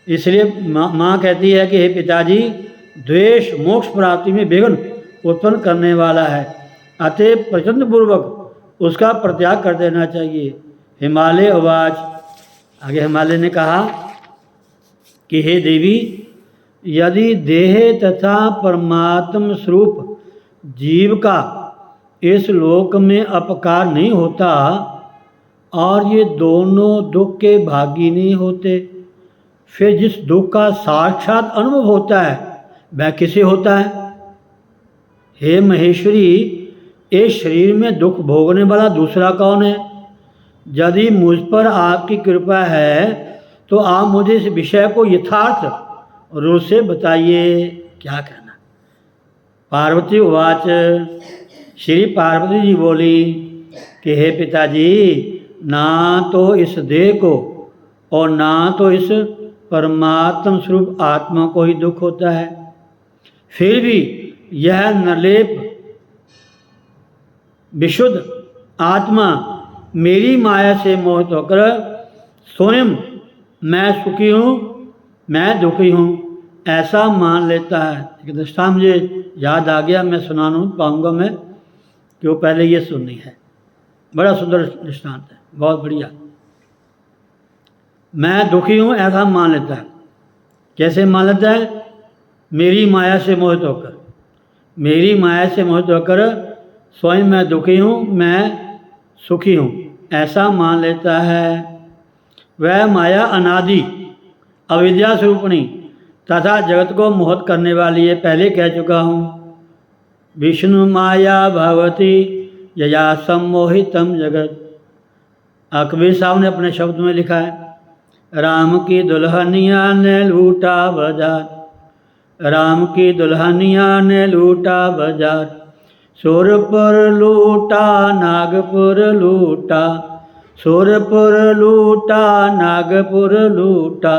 इसलिए माँ कहती है कि हे पिताजी, द्वेष मोक्ष प्राप्ति में विघ्न उत्पन्न करने वाला है, अतः प्रचंड पूर्वक उसका परित्याग कर देना चाहिए। हिमालय आवाज, आगे हिमालय ने कहा कि हे देवी, यदि देह तथा परमात्म स्वरूप जीव का इस लोक में अपकार नहीं होता और ये दोनों दुख के भागी नहीं होते, फिर जिस दुख का साक्षात अनुभव होता है वह किसे होता है? हे महेश्वरी, इस शरीर में दुख भोगने वाला दूसरा कौन है? यदि मुझ पर आपकी कृपा है तो आप मुझे इस विषय को यथार्थ रूप से बताइए, क्या कहना। पार्वती उवाच, श्री पार्वती जी बोली कि हे पिताजी, ना तो इस देह को और ना तो इस परमात्म स्वरूप आत्मा को ही दुख होता है, फिर भी यह निर्लेप विशुद्ध आत्मा मेरी माया से मोहित होकर स्वयं मैं सुखी हूँ, मैं दुखी हूँ, ऐसा मान लेता है। एक दृष्टांत मुझे याद आ गया, मैं सुनाना पाऊँगा मैं, कि वो पहले ये सुननी है। बड़ा सुंदर दृष्टांत है, बहुत बढ़िया। मैं दुखी हूँ ऐसा मान लेता है। कैसे मान लेता है? मेरी माया से मोहित होकर, मेरी माया से मोहित होकर स्वयं मैं दुखी हूँ, मैं सुखी हूँ, ऐसा मान लेता है। वह माया अनादि अविद्या स्वरूपणी तथा जगत को मोहित करने वाली है, पहले कह चुका हूँ। विष्णु माया भवती यया सम्मोहितम जगत। कबीर साहब ने अपने शब्द में लिखा है, राम की दुल्हनिया ने लूटा बाजार, राम की दुल्हनिया ने लूटा बाजार, सुरपुर लूटा नागपुर लूटा, सुरपुर लूटा नागपुर लूटा,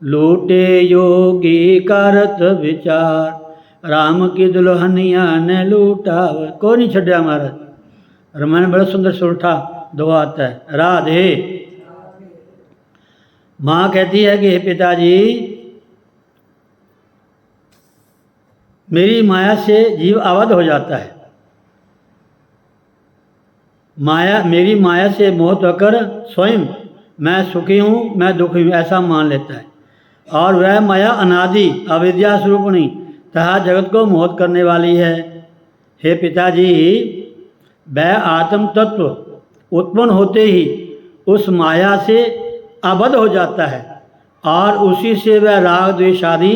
लूटे योगी करत विचार, राम की दुल्हनिया ने लूटा। को नहीं छड्या महाराज। रमन बड़ा सुंदर सुरठा दो आता है, राधे। माँ कहती है कि हे पिताजी, मेरी माया से जीव आबद्ध हो जाता है। माया, मेरी माया से मोहित होकर स्वयं मैं सुखी हूँ, मैं दुखी हूँ, ऐसा मान लेता है। और वह माया अनादि अविद्या स्वरूपणी तथा जगत को मोहित करने वाली है। हे पिताजी, वह आत्म तत्व उत्पन्न होते ही उस माया से आबद्ध हो जाता है और उसी से वह राग द्वेष आदि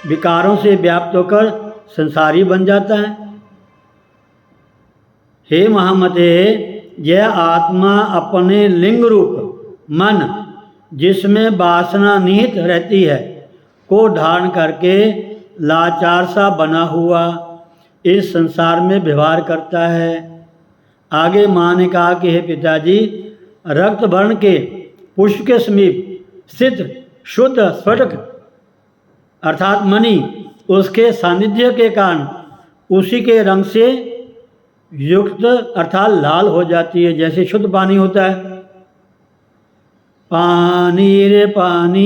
विकारों से व्याप्त होकर संसारी बन जाता है। हे महामते, यह आत्मा अपने लिंग रूप मन, जिसमें वासना निहित रहती है, को धारण करके लाचार सा बना हुआ इस संसार में व्यवहार करता है। आगे माँ ने कहा कि हे पिताजी, रक्त वर्ण के पुष्प के समीप स्थित शुद्ध स्फटिक अर्थात मणि उसके सानिध्य के कारण उसी के रंग से युक्त अर्थात लाल हो जाती है, जैसे शुद्ध पानी होता है। पानी रे पानी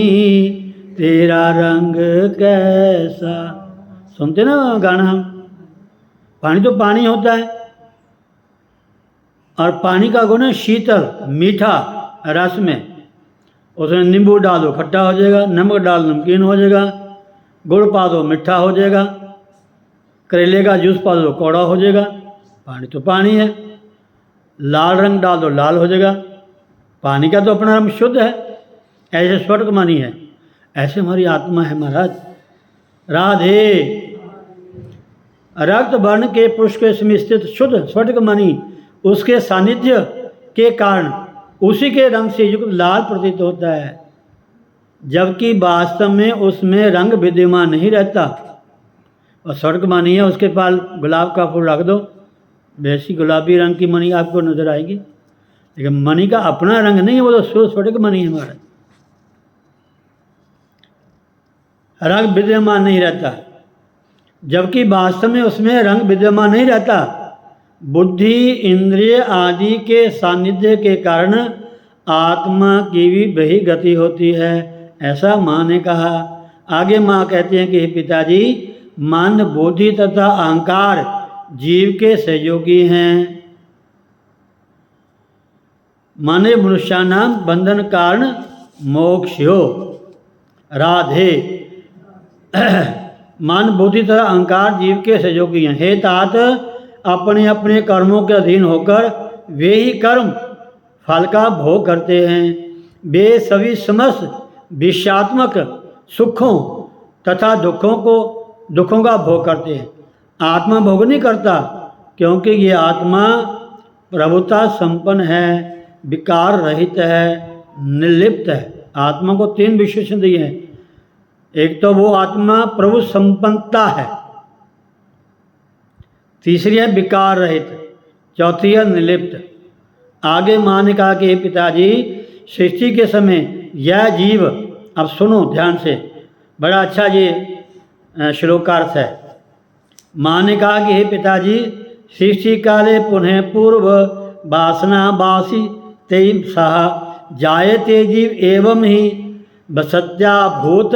तेरा रंग कैसा, सुनते ना गाना हम। पानी तो पानी होता है और पानी का गुण है शीतल मीठा रस में। उसमें नींबू डालो खट्टा हो जाएगा, नमक डाल नमकीन हो जाएगा, गुड़ पा दो मिठा हो जाएगा, करेले का जूस पा दो कौड़ा हो जाएगा। पानी तो पानी है। लाल रंग डाल दो लाल हो जाएगा। पानी का तो अपना रंग शुद्ध है, ऐसे स्फटिक मणि है। ऐसे हमारी आत्मा है महाराज, राधे। रक्त वर्ण के पुरुष के समय स्थित शुद्ध स्फटिक मणि उसके सानिध्य के कारण उसी के रंग से युक्त लाल प्रतीत होता है, जबकि वास्तव में उसमें रंग विद्यमान नहीं रहता। और स्फटिक मणि है, उसके पास गुलाब का फूल रख दो, वैसी गुलाबी रंग की मणि आपको नजर आएगी, लेकिन मणि का अपना रंग नहीं है, वो तो स्फटिक मणि है हमारा, रंग विद्यमान नहीं रहता, जबकि वास्तव में उसमें रंग विद्यमान नहीं रहता। बुद्धि इंद्रिय आदि के सानिध्य के कारण आत्मा की भी वही गति होती है, ऐसा माँ ने कहा। आगे माँ कहते हैं कि हे पिताजी, मन बुद्धि तथा अहंकार जीव के सहयोगी हैं। माने मनुष्यानाम बंधन कारण मोक्षो। राधे। मन बुद्धि तथा अहंकार जीव के सहयोगी हैं। हे तात, अपने अपने कर्मों के अधीन होकर वे ही कर्म फल का भोग करते हैं। वे सभी समस्त विषयात्मक सुखों तथा दुखों का भोग करते हैं। आत्मा भोग नहीं करता, क्योंकि ये आत्मा प्रभुता संपन्न है, विकार रहित है, निर्लिप्त है। आत्मा को 3 विशेषण दिए हैं। एक तो वो आत्मा प्रभु संपन्नता है, तीसरी है विकार रहित, चौथी है निर्लिप्त। आगे माँ ने कहा कि पिताजी, सृष्टि के समय यह जीव, अब सुनो ध्यान से, बड़ा अच्छा ये श्लोकार्थ है। माँ ने कहा कि हे पिताजी, सृष्टि काले पुनः पूर्व वासना वासी तेम सह जायते जीव एवं ही वसत्याभूत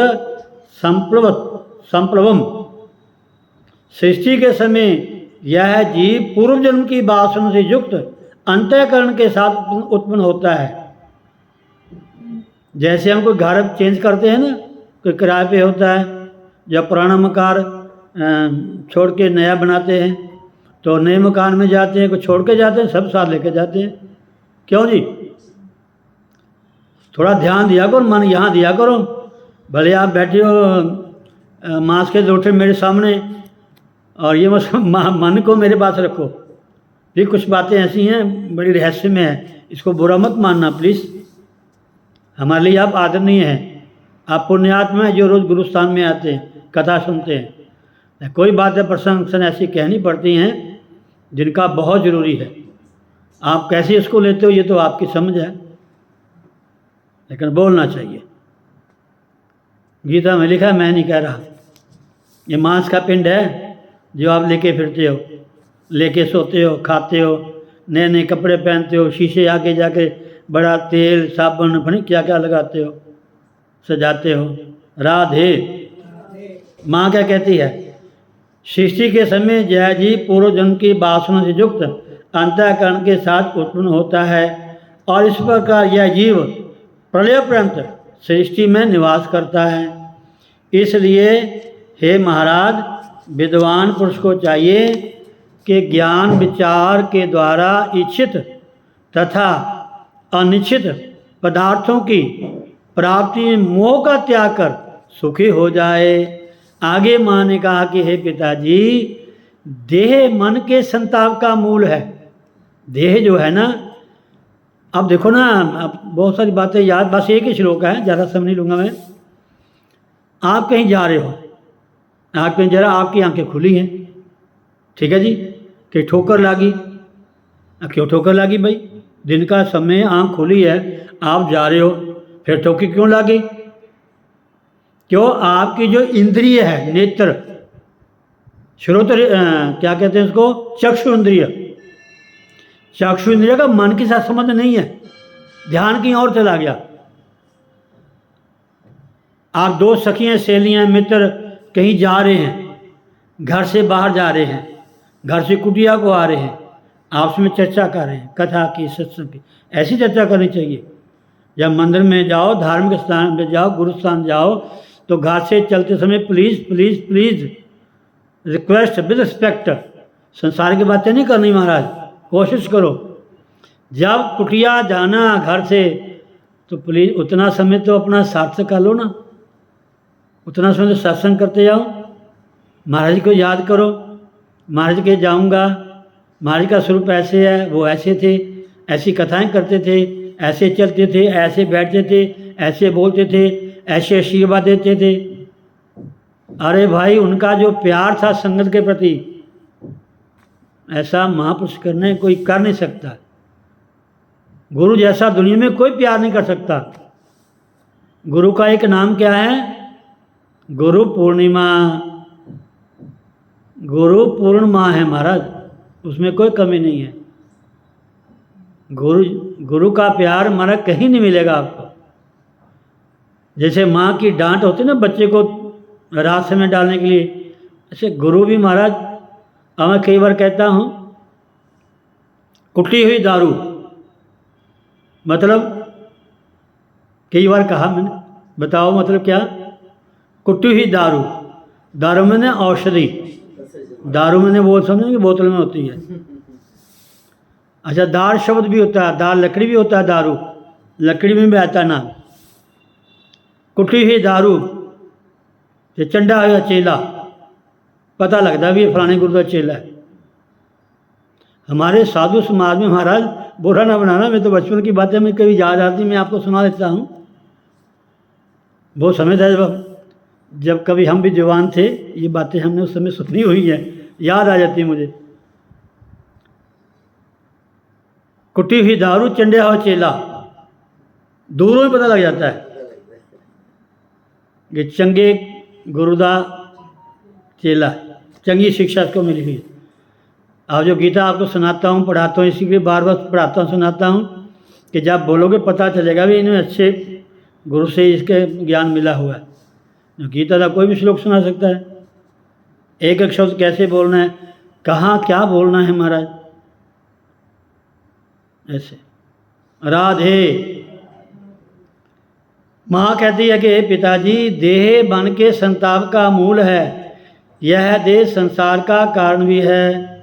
संप्लवम। सृष्टि के समय यह जीव पूर्व जन्म की वासना से युक्त अंतःकरण के साथ उत्पन्न होता है। जैसे हम कोई घर चेंज करते हैं ना, कोई किराए पे होता है, जब पुराना मकान छोड़ के नया बनाते हैं तो नए मकान में जाते हैं, कोई छोड़ के जाते हैं, सब साथ लेके जाते हैं। क्यों जी? थोड़ा ध्यान दिया करो, मन यहाँ दिया करो। भले आप बैठे हो मांस के लोटे मेरे सामने और ये मन को मेरे पास रखो। ये कुछ बातें ऐसी हैं, बड़ी रहस्य में है, इसको बुरा मत मानना प्लीज़। हमारे लिए आप आदरणीय हैं, आप पुण्यात्मा हैं जो रोज़ गुरु स्थान में आते हैं, कथा सुनते हैं। कोई बातें प्रसंग ऐसी कहनी पड़ती हैं जिनका बहुत ज़रूरी है। आप कैसे इसको लेते हो ये तो आपकी समझ है, लेकिन बोलना चाहिए। गीता में लिखा है, मैं नहीं कह रहा। ये मांस का पिंड है जो आप लेके फिरते हो, लेके सोते हो, खाते हो, नए नए कपड़े पहनते हो, शीशे आगे जाके बड़ा तेल साबुन पता क्या क्या लगाते हो, सजाते हो। राधे। माँ क्या कहती है? सृष्टि के समय जय जी पूर्व जन्म की वासना से युक्त अंतःकरण के साथ उत्पन्न होता है और इस प्रकार यह जीव प्रलय पर्यंत सृष्टि में निवास करता है। इसलिए हे महाराज, विद्वान पुरुष को चाहिए कि ज्ञान विचार के द्वारा इच्छित तथा अनिच्छित पदार्थों की प्राप्ति में मोह का त्याग कर सुखी हो जाए। आगे माँ ने कहा कि हे पिताजी, देह मन के संताप का मूल है। देह जो है ना, अब देखो ना, अब बहुत सारी बातें याद, बस एक ही श्लोक है, ज़्यादा समय नहीं लूँगा मैं। आप कहीं जा रहे हो, आप कहीं जरा आपकी आंखें खुली हैं, ठीक है जी, कि ठोकर लगी। क्यों ठोकर लगी भाई? दिन का समय, आंख खुली है, आप जा रहे हो, फिर ठोकर क्यों लगी? क्यों? आपकी जो इंद्रिय है, नेत्र, श्रोत्र, क्या कहते हैं उसको, चक्षु इंद्रिय, चक्षु इंद्रिय का मन के साथ संबंध नहीं है, ध्यान कहीं और चला गया। आप 2 सखियां, सहेलियां, मित्र कहीं जा रहे हैं, घर से बाहर जा रहे हैं, घर से कुटिया को आ रहे हैं, आपस में चर्चा कर रहे हैं, कथा की, सत्संग की। ऐसी चर्चा करनी चाहिए। जब मंदिर में जाओ, धार्मिक स्थान में जाओ, गुरु स्थान जाओ, तो घर से चलते समय please please please, request with respect, संसार की बातें नहीं करनी महाराज, कोशिश करो। जब कुटिया जाना घर से, तो प्लीज़ उतना समय तो अपना सार्थक कर लो ना, उतना समय तो सत्संग करते जाओ। महाराज जी को याद करो, महाराज के जाऊंगा, महाराज का स्वरूप ऐसे है, वो ऐसे थे, ऐसी कथाएं करते थे, ऐसे चलते थे, ऐसे बैठते थे, ऐसे बोलते थे, ऐसे आशीर्वाद देते थे। अरे भाई, उनका जो प्यार था संगत के प्रति, ऐसा महापुरुष करने कोई कर नहीं सकता। गुरु जैसा दुनिया में कोई प्यार नहीं कर सकता। गुरु का एक नाम क्या है? गुरु पूर्णिमा। गुरु पूर्ण माँ है महाराज, उसमें कोई कमी नहीं है। गुरु का प्यार महाराज कहीं नहीं मिलेगा आपको। जैसे माँ की डांट होती है ना बच्चे को रास्ते में डालने के लिए, ऐसे गुरु भी महाराज, मैं कई बार कहता हूँ, कुटी हुई दारू, मतलब कई बार कहा मैंने, बताओ मतलब क्या? कुटी हुई दारू, दारू में ने औषधि, दारू में ने वो समझे कि बोतल में होती है। अच्छा, दार शब्द भी होता है, दार लकड़ी भी होता है, दारू लकड़ी में भी आता ना। कुटी हुई दारू ये चंडा हुआ चेला, पता लगता भी फलाने गुरु का चेला है। हमारे साधु समाज में महाराज, बुरा ना बनाना, मैं तो बचपन की बातें मैं कभी याद आती, मैं आपको सुना देता हूँ। बहुत समय था जब कभी हम भी जवान थे, ये बातें हमने उस समय सुनी हुई है, याद आ जाती है मुझे। कुटी हुई दारू चंडे हो चेला, दूरों में पता लग जाता है कि चंगे गुरुदा चेला, चंगी शिक्षा इसको मिली हुई है। अब जो गीता आपको सुनाता हूँ, पढ़ाता हूँ, इसी के लिए बार बार पढ़ाता हूँ, सुनाता हूँ कि जब बोलोगे पता चलेगा भी इन्हें अच्छे गुरु से इसके ज्ञान मिला हुआ है। गीता का कोई भी श्लोक सुना सकता है, एक एक शब्द कैसे बोलना है, कहाँ क्या बोलना है महाराज, ऐसे। राधे माँ कहती है कि पिताजी, देह बन के संताप का मूल है, यह देह संसार का कारण भी है।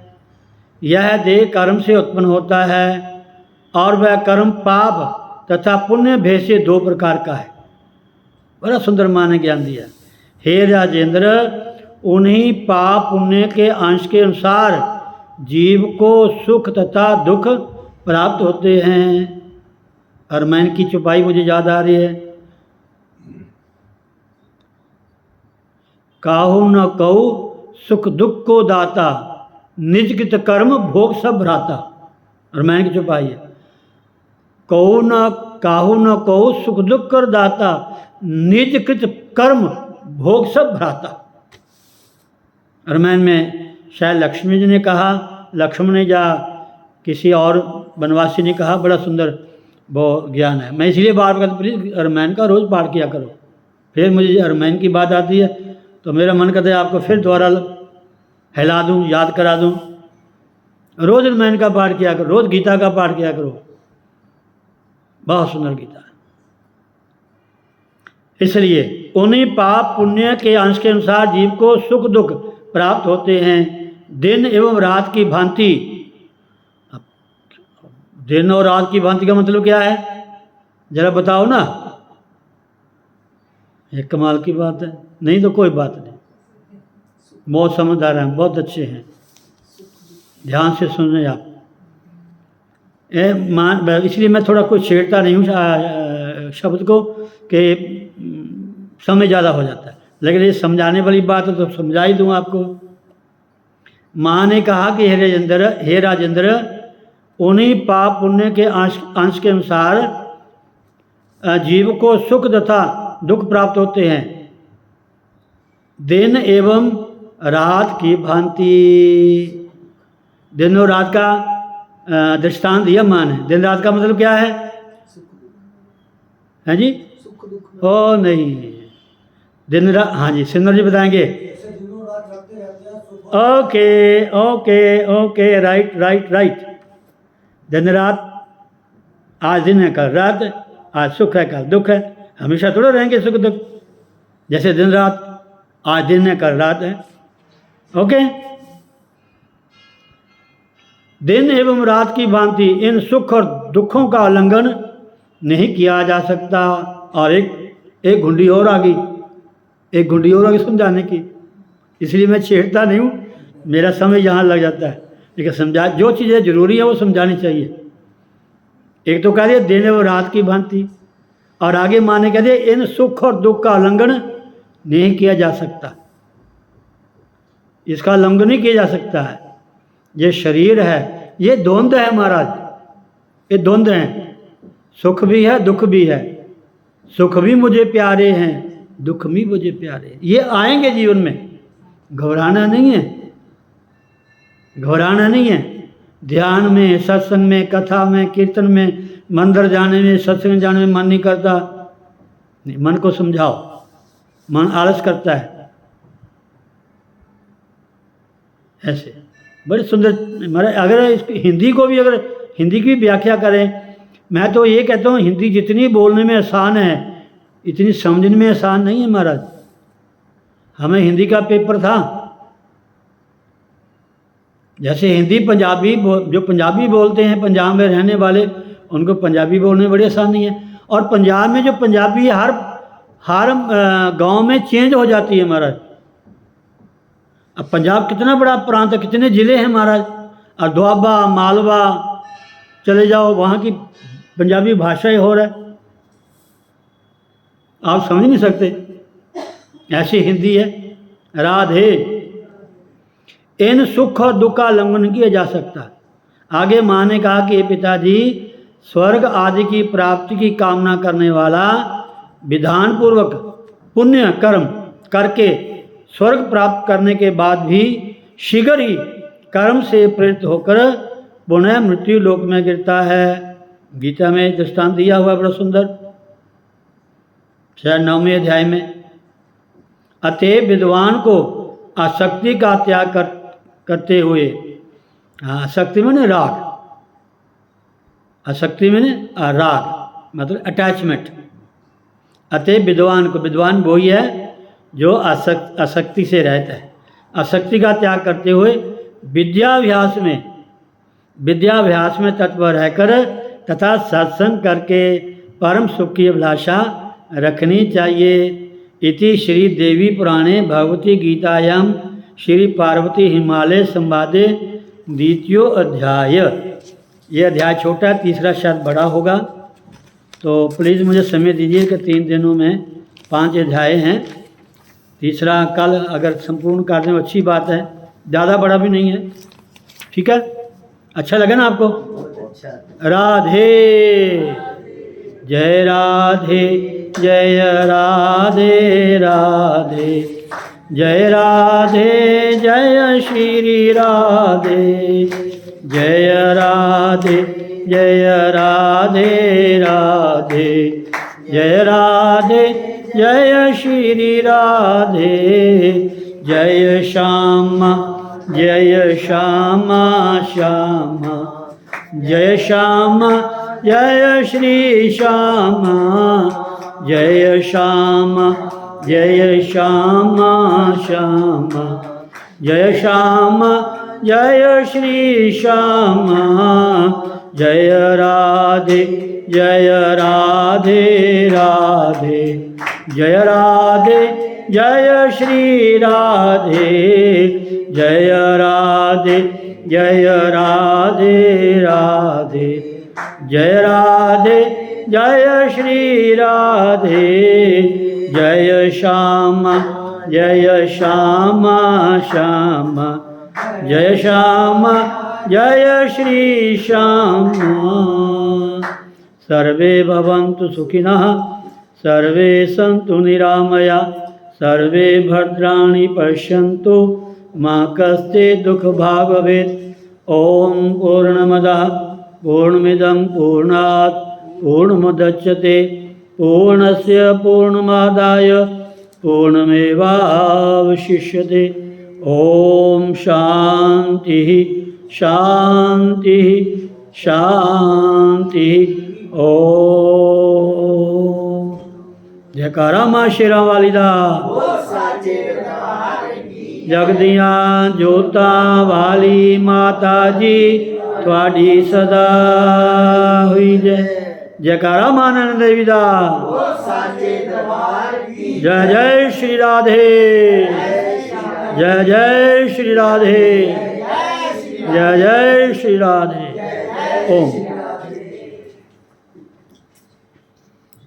यह देह कर्म से उत्पन्न होता है और वह कर्म पाप तथा पुण्य भेद से दो प्रकार का है। बड़ा सुंदर माँ ने ज्ञान दिया। हे राजेंद्र, उन्हीं पाप पुण्य के अंश के अनुसार जीव को सुख तथा दुख प्राप्त होते हैं। और मैं इनकी चुपाई मुझे याद आ रही है। काहू न कहू सुख दुख को दाता, निज कृत कर्म भोग सब भ्राता। और मैं इनकी चुपाई है, काहू न कहू सुख दुख कर दाता, निज कृत कर्म भोग सब भ्राता। और मैं में शायद लक्ष्मी जी ने कहा, लक्ष्मण ने या किसी और वनवासी ने कहा, बड़ा सुंदर वो ज्ञान है। मैं इसलिए बार बार प्लीज़ रामायण का रोज़ पाठ किया करो। फिर मुझे रामायण की बात आती है तो मेरा मन करता है आपको फिर दोबारा हिला दूँ, याद करा दूँ। रोज़ रामायण का पाठ किया करो, रोज़ गीता का पाठ किया करो, बहुत सुंदर गीता है। इसलिए उन्हीं पाप पुण्य के अंश के अनुसार जीव को सुख दुख प्राप्त होते हैं, दिन एवं रात की भांति। दिन और रात की भांति का मतलब क्या है, जरा बताओ ना। एक कमाल की बात है, नहीं तो कोई बात नहीं। बहुत समझदार हैं, बहुत अच्छे हैं, ध्यान से सुने आप। इसलिए मैं थोड़ा कुछ छेड़ता नहीं हूँ शब्द को कि समय ज़्यादा हो जाता है, लेकिन ये समझाने वाली बात है तो समझा ही दूँ आपको। माँ ने कहा कि हे राजेंद्र, उन्हीं पाप पुण्य के अंश के अनुसार जीव को सुख तथा दुख प्राप्त होते हैं, दिन एवं रात की भांति। दिन और रात का दृष्टांत दिया माँ ने। दिन रात का मतलब क्या है जी? ओ नहीं, दिन रात, हाँ जी, सिंदर जी बताएंगे। Okay okay okay, right right right. दिन रात, आज दिन है कल रात, आज सुख है कल दुख है, हमेशा थोड़ा रहेंगे सुख दुख। जैसे दिन रात, आज दिन है कल रात है। ओके, दिन एवं रात की भांति इन सुख और दुखों का उल्लंघन नहीं किया जा सकता। और एक घुंडी और आ गई, एक घुंडी और आ गई समझाने की। इसलिए मैं छेड़ता नहीं हूँ, मेरा समय यहाँ लग जाता है। लेकिन समझा, जो चीज़ें ज़रूरी है वो समझानी चाहिए। एक तो कह दिया देने वो रात की भांति, और आगे माने कह दिया इन सुख और दुख का उल्लंघन नहीं किया जा सकता, इसका उल्लंघन नहीं किया जा सकता है। ये शरीर है, ये द्वंद्व है महाराज, ये द्वंद्व हैं, सुख भी है दुख भी है। सुख भी मुझे प्यारे हैं, दुख भी मुझे प्यारे हैं। ये आएंगे जीवन में, घबराना नहीं है, घबराना नहीं है। ध्यान में, सत्संग में, कथा में, कीर्तन में, मंदिर जाने में, सत्संग जाने में मन नहीं करता, नहीं, मन को समझाओ, मन आलस करता है। ऐसे बड़ी सुंदर महाराज। अगर इसकी हिंदी को भी, अगर हिंदी की व्याख्या करें, मैं तो ये कहता हूँ हिंदी जितनी बोलने में आसान है इतनी समझने में आसान नहीं है महाराज। हमें हिंदी का पेपर था, जैसे हिंदी पंजाबी जो पंजाबी बोलते हैं पंजाब में रहने वाले, उनको पंजाबी बोलने में बड़ी आसानी है। और पंजाब में जो पंजाबी हर गांव में चेंज हो जाती है महाराज। अब पंजाब कितना बड़ा प्रांत है, कितने ज़िले हैं महाराज। और दुआबा, मालवा चले जाओ, वहाँ की पंजाबी भाषा ही हो रहा है, आप समझ नहीं सकते, ऐसी हिंदी है। राधे इन सुख और दुख का उल्लंघन किया जा सकता। आगे माँ ने कहा कि पिताजी, स्वर्ग आदि की प्राप्ति की कामना करने वाला विधान पूर्वक पुण्य कर्म करके स्वर्ग प्राप्त करने के बाद भी शीघ्र ही कर्म से प्रेरित होकर पुनः मृत्यु लोक में गिरता है। गीता में दृष्टांत दिया हुआ बड़ा सुंदर, शायद 9वें अध्याय में। अतएव विद्वान को आसक्ति का त्याग करते हुए, आसक्ति में राग, आसक्ति में राग मतलब अटैचमेंट। अतएव विद्वान को, विद्वान वही है जो आसक्ति से रहता है, आसक्ति का त्याग करते हुए विद्याभ्यास में तत्पर रहकर तथा सत्संग करके परम सुख की अभिलाषा रखनी चाहिए। इति श्री देवी पुराणे भगवती गीतायां श्री पार्वती हिमालय संवादे द्वितीयो अध्याय। ये अध्याय छोटा है, तीसरा शायद बड़ा होगा, तो प्लीज़ मुझे समय दीजिए कि 3 दिनों में 5 अध्याय हैं। तीसरा कल अगर संपूर्ण कर दें अच्छी बात है, ज़्यादा बड़ा भी नहीं है, ठीक है। अच्छा लगे ना आपको? राधे जय राधे जय राधे राधे जय राधे जय श्री राधे जय राधे जय राधे राधे जय राधे जय श्री राधे जय श्यामा जय श्यामा श्यामा जय श्यामा जय श्री श्यामा जय श्यामा जय श्यामा श्यामा जय श्यामा जय श्री श्यामा जय राधे राधे जय राधे जय श्री राधे जय राधे राधे जय राधे जय श्री राधे जय श्यामा श्यामा जय श्यामा जय श्री श्यामा। सर्वे भवन्तु सुखिनः, सर्वे सन्तु निरामया, सर्वे भद्राणि पश्यन्तु मा कश्चित् दुःखभाग् भवेत्। ओम पूर्णमदः पूर्णमिदं पूर्णात् पूर्णमुदच्यते पूर्णस्य पूर्णमादाय पूर्णमेवावशिष्यते। ओम शांति शांति शांति। ओम जयकारा मां शेरा वाली दा। जगदिया जोता वाली माता जी थोड़ी सदा हुई जय। जयकारा मां नैना देवी दा। जय जय श्री राधे। जय जय श्री राधे, जय जय श्री राधे। ओम।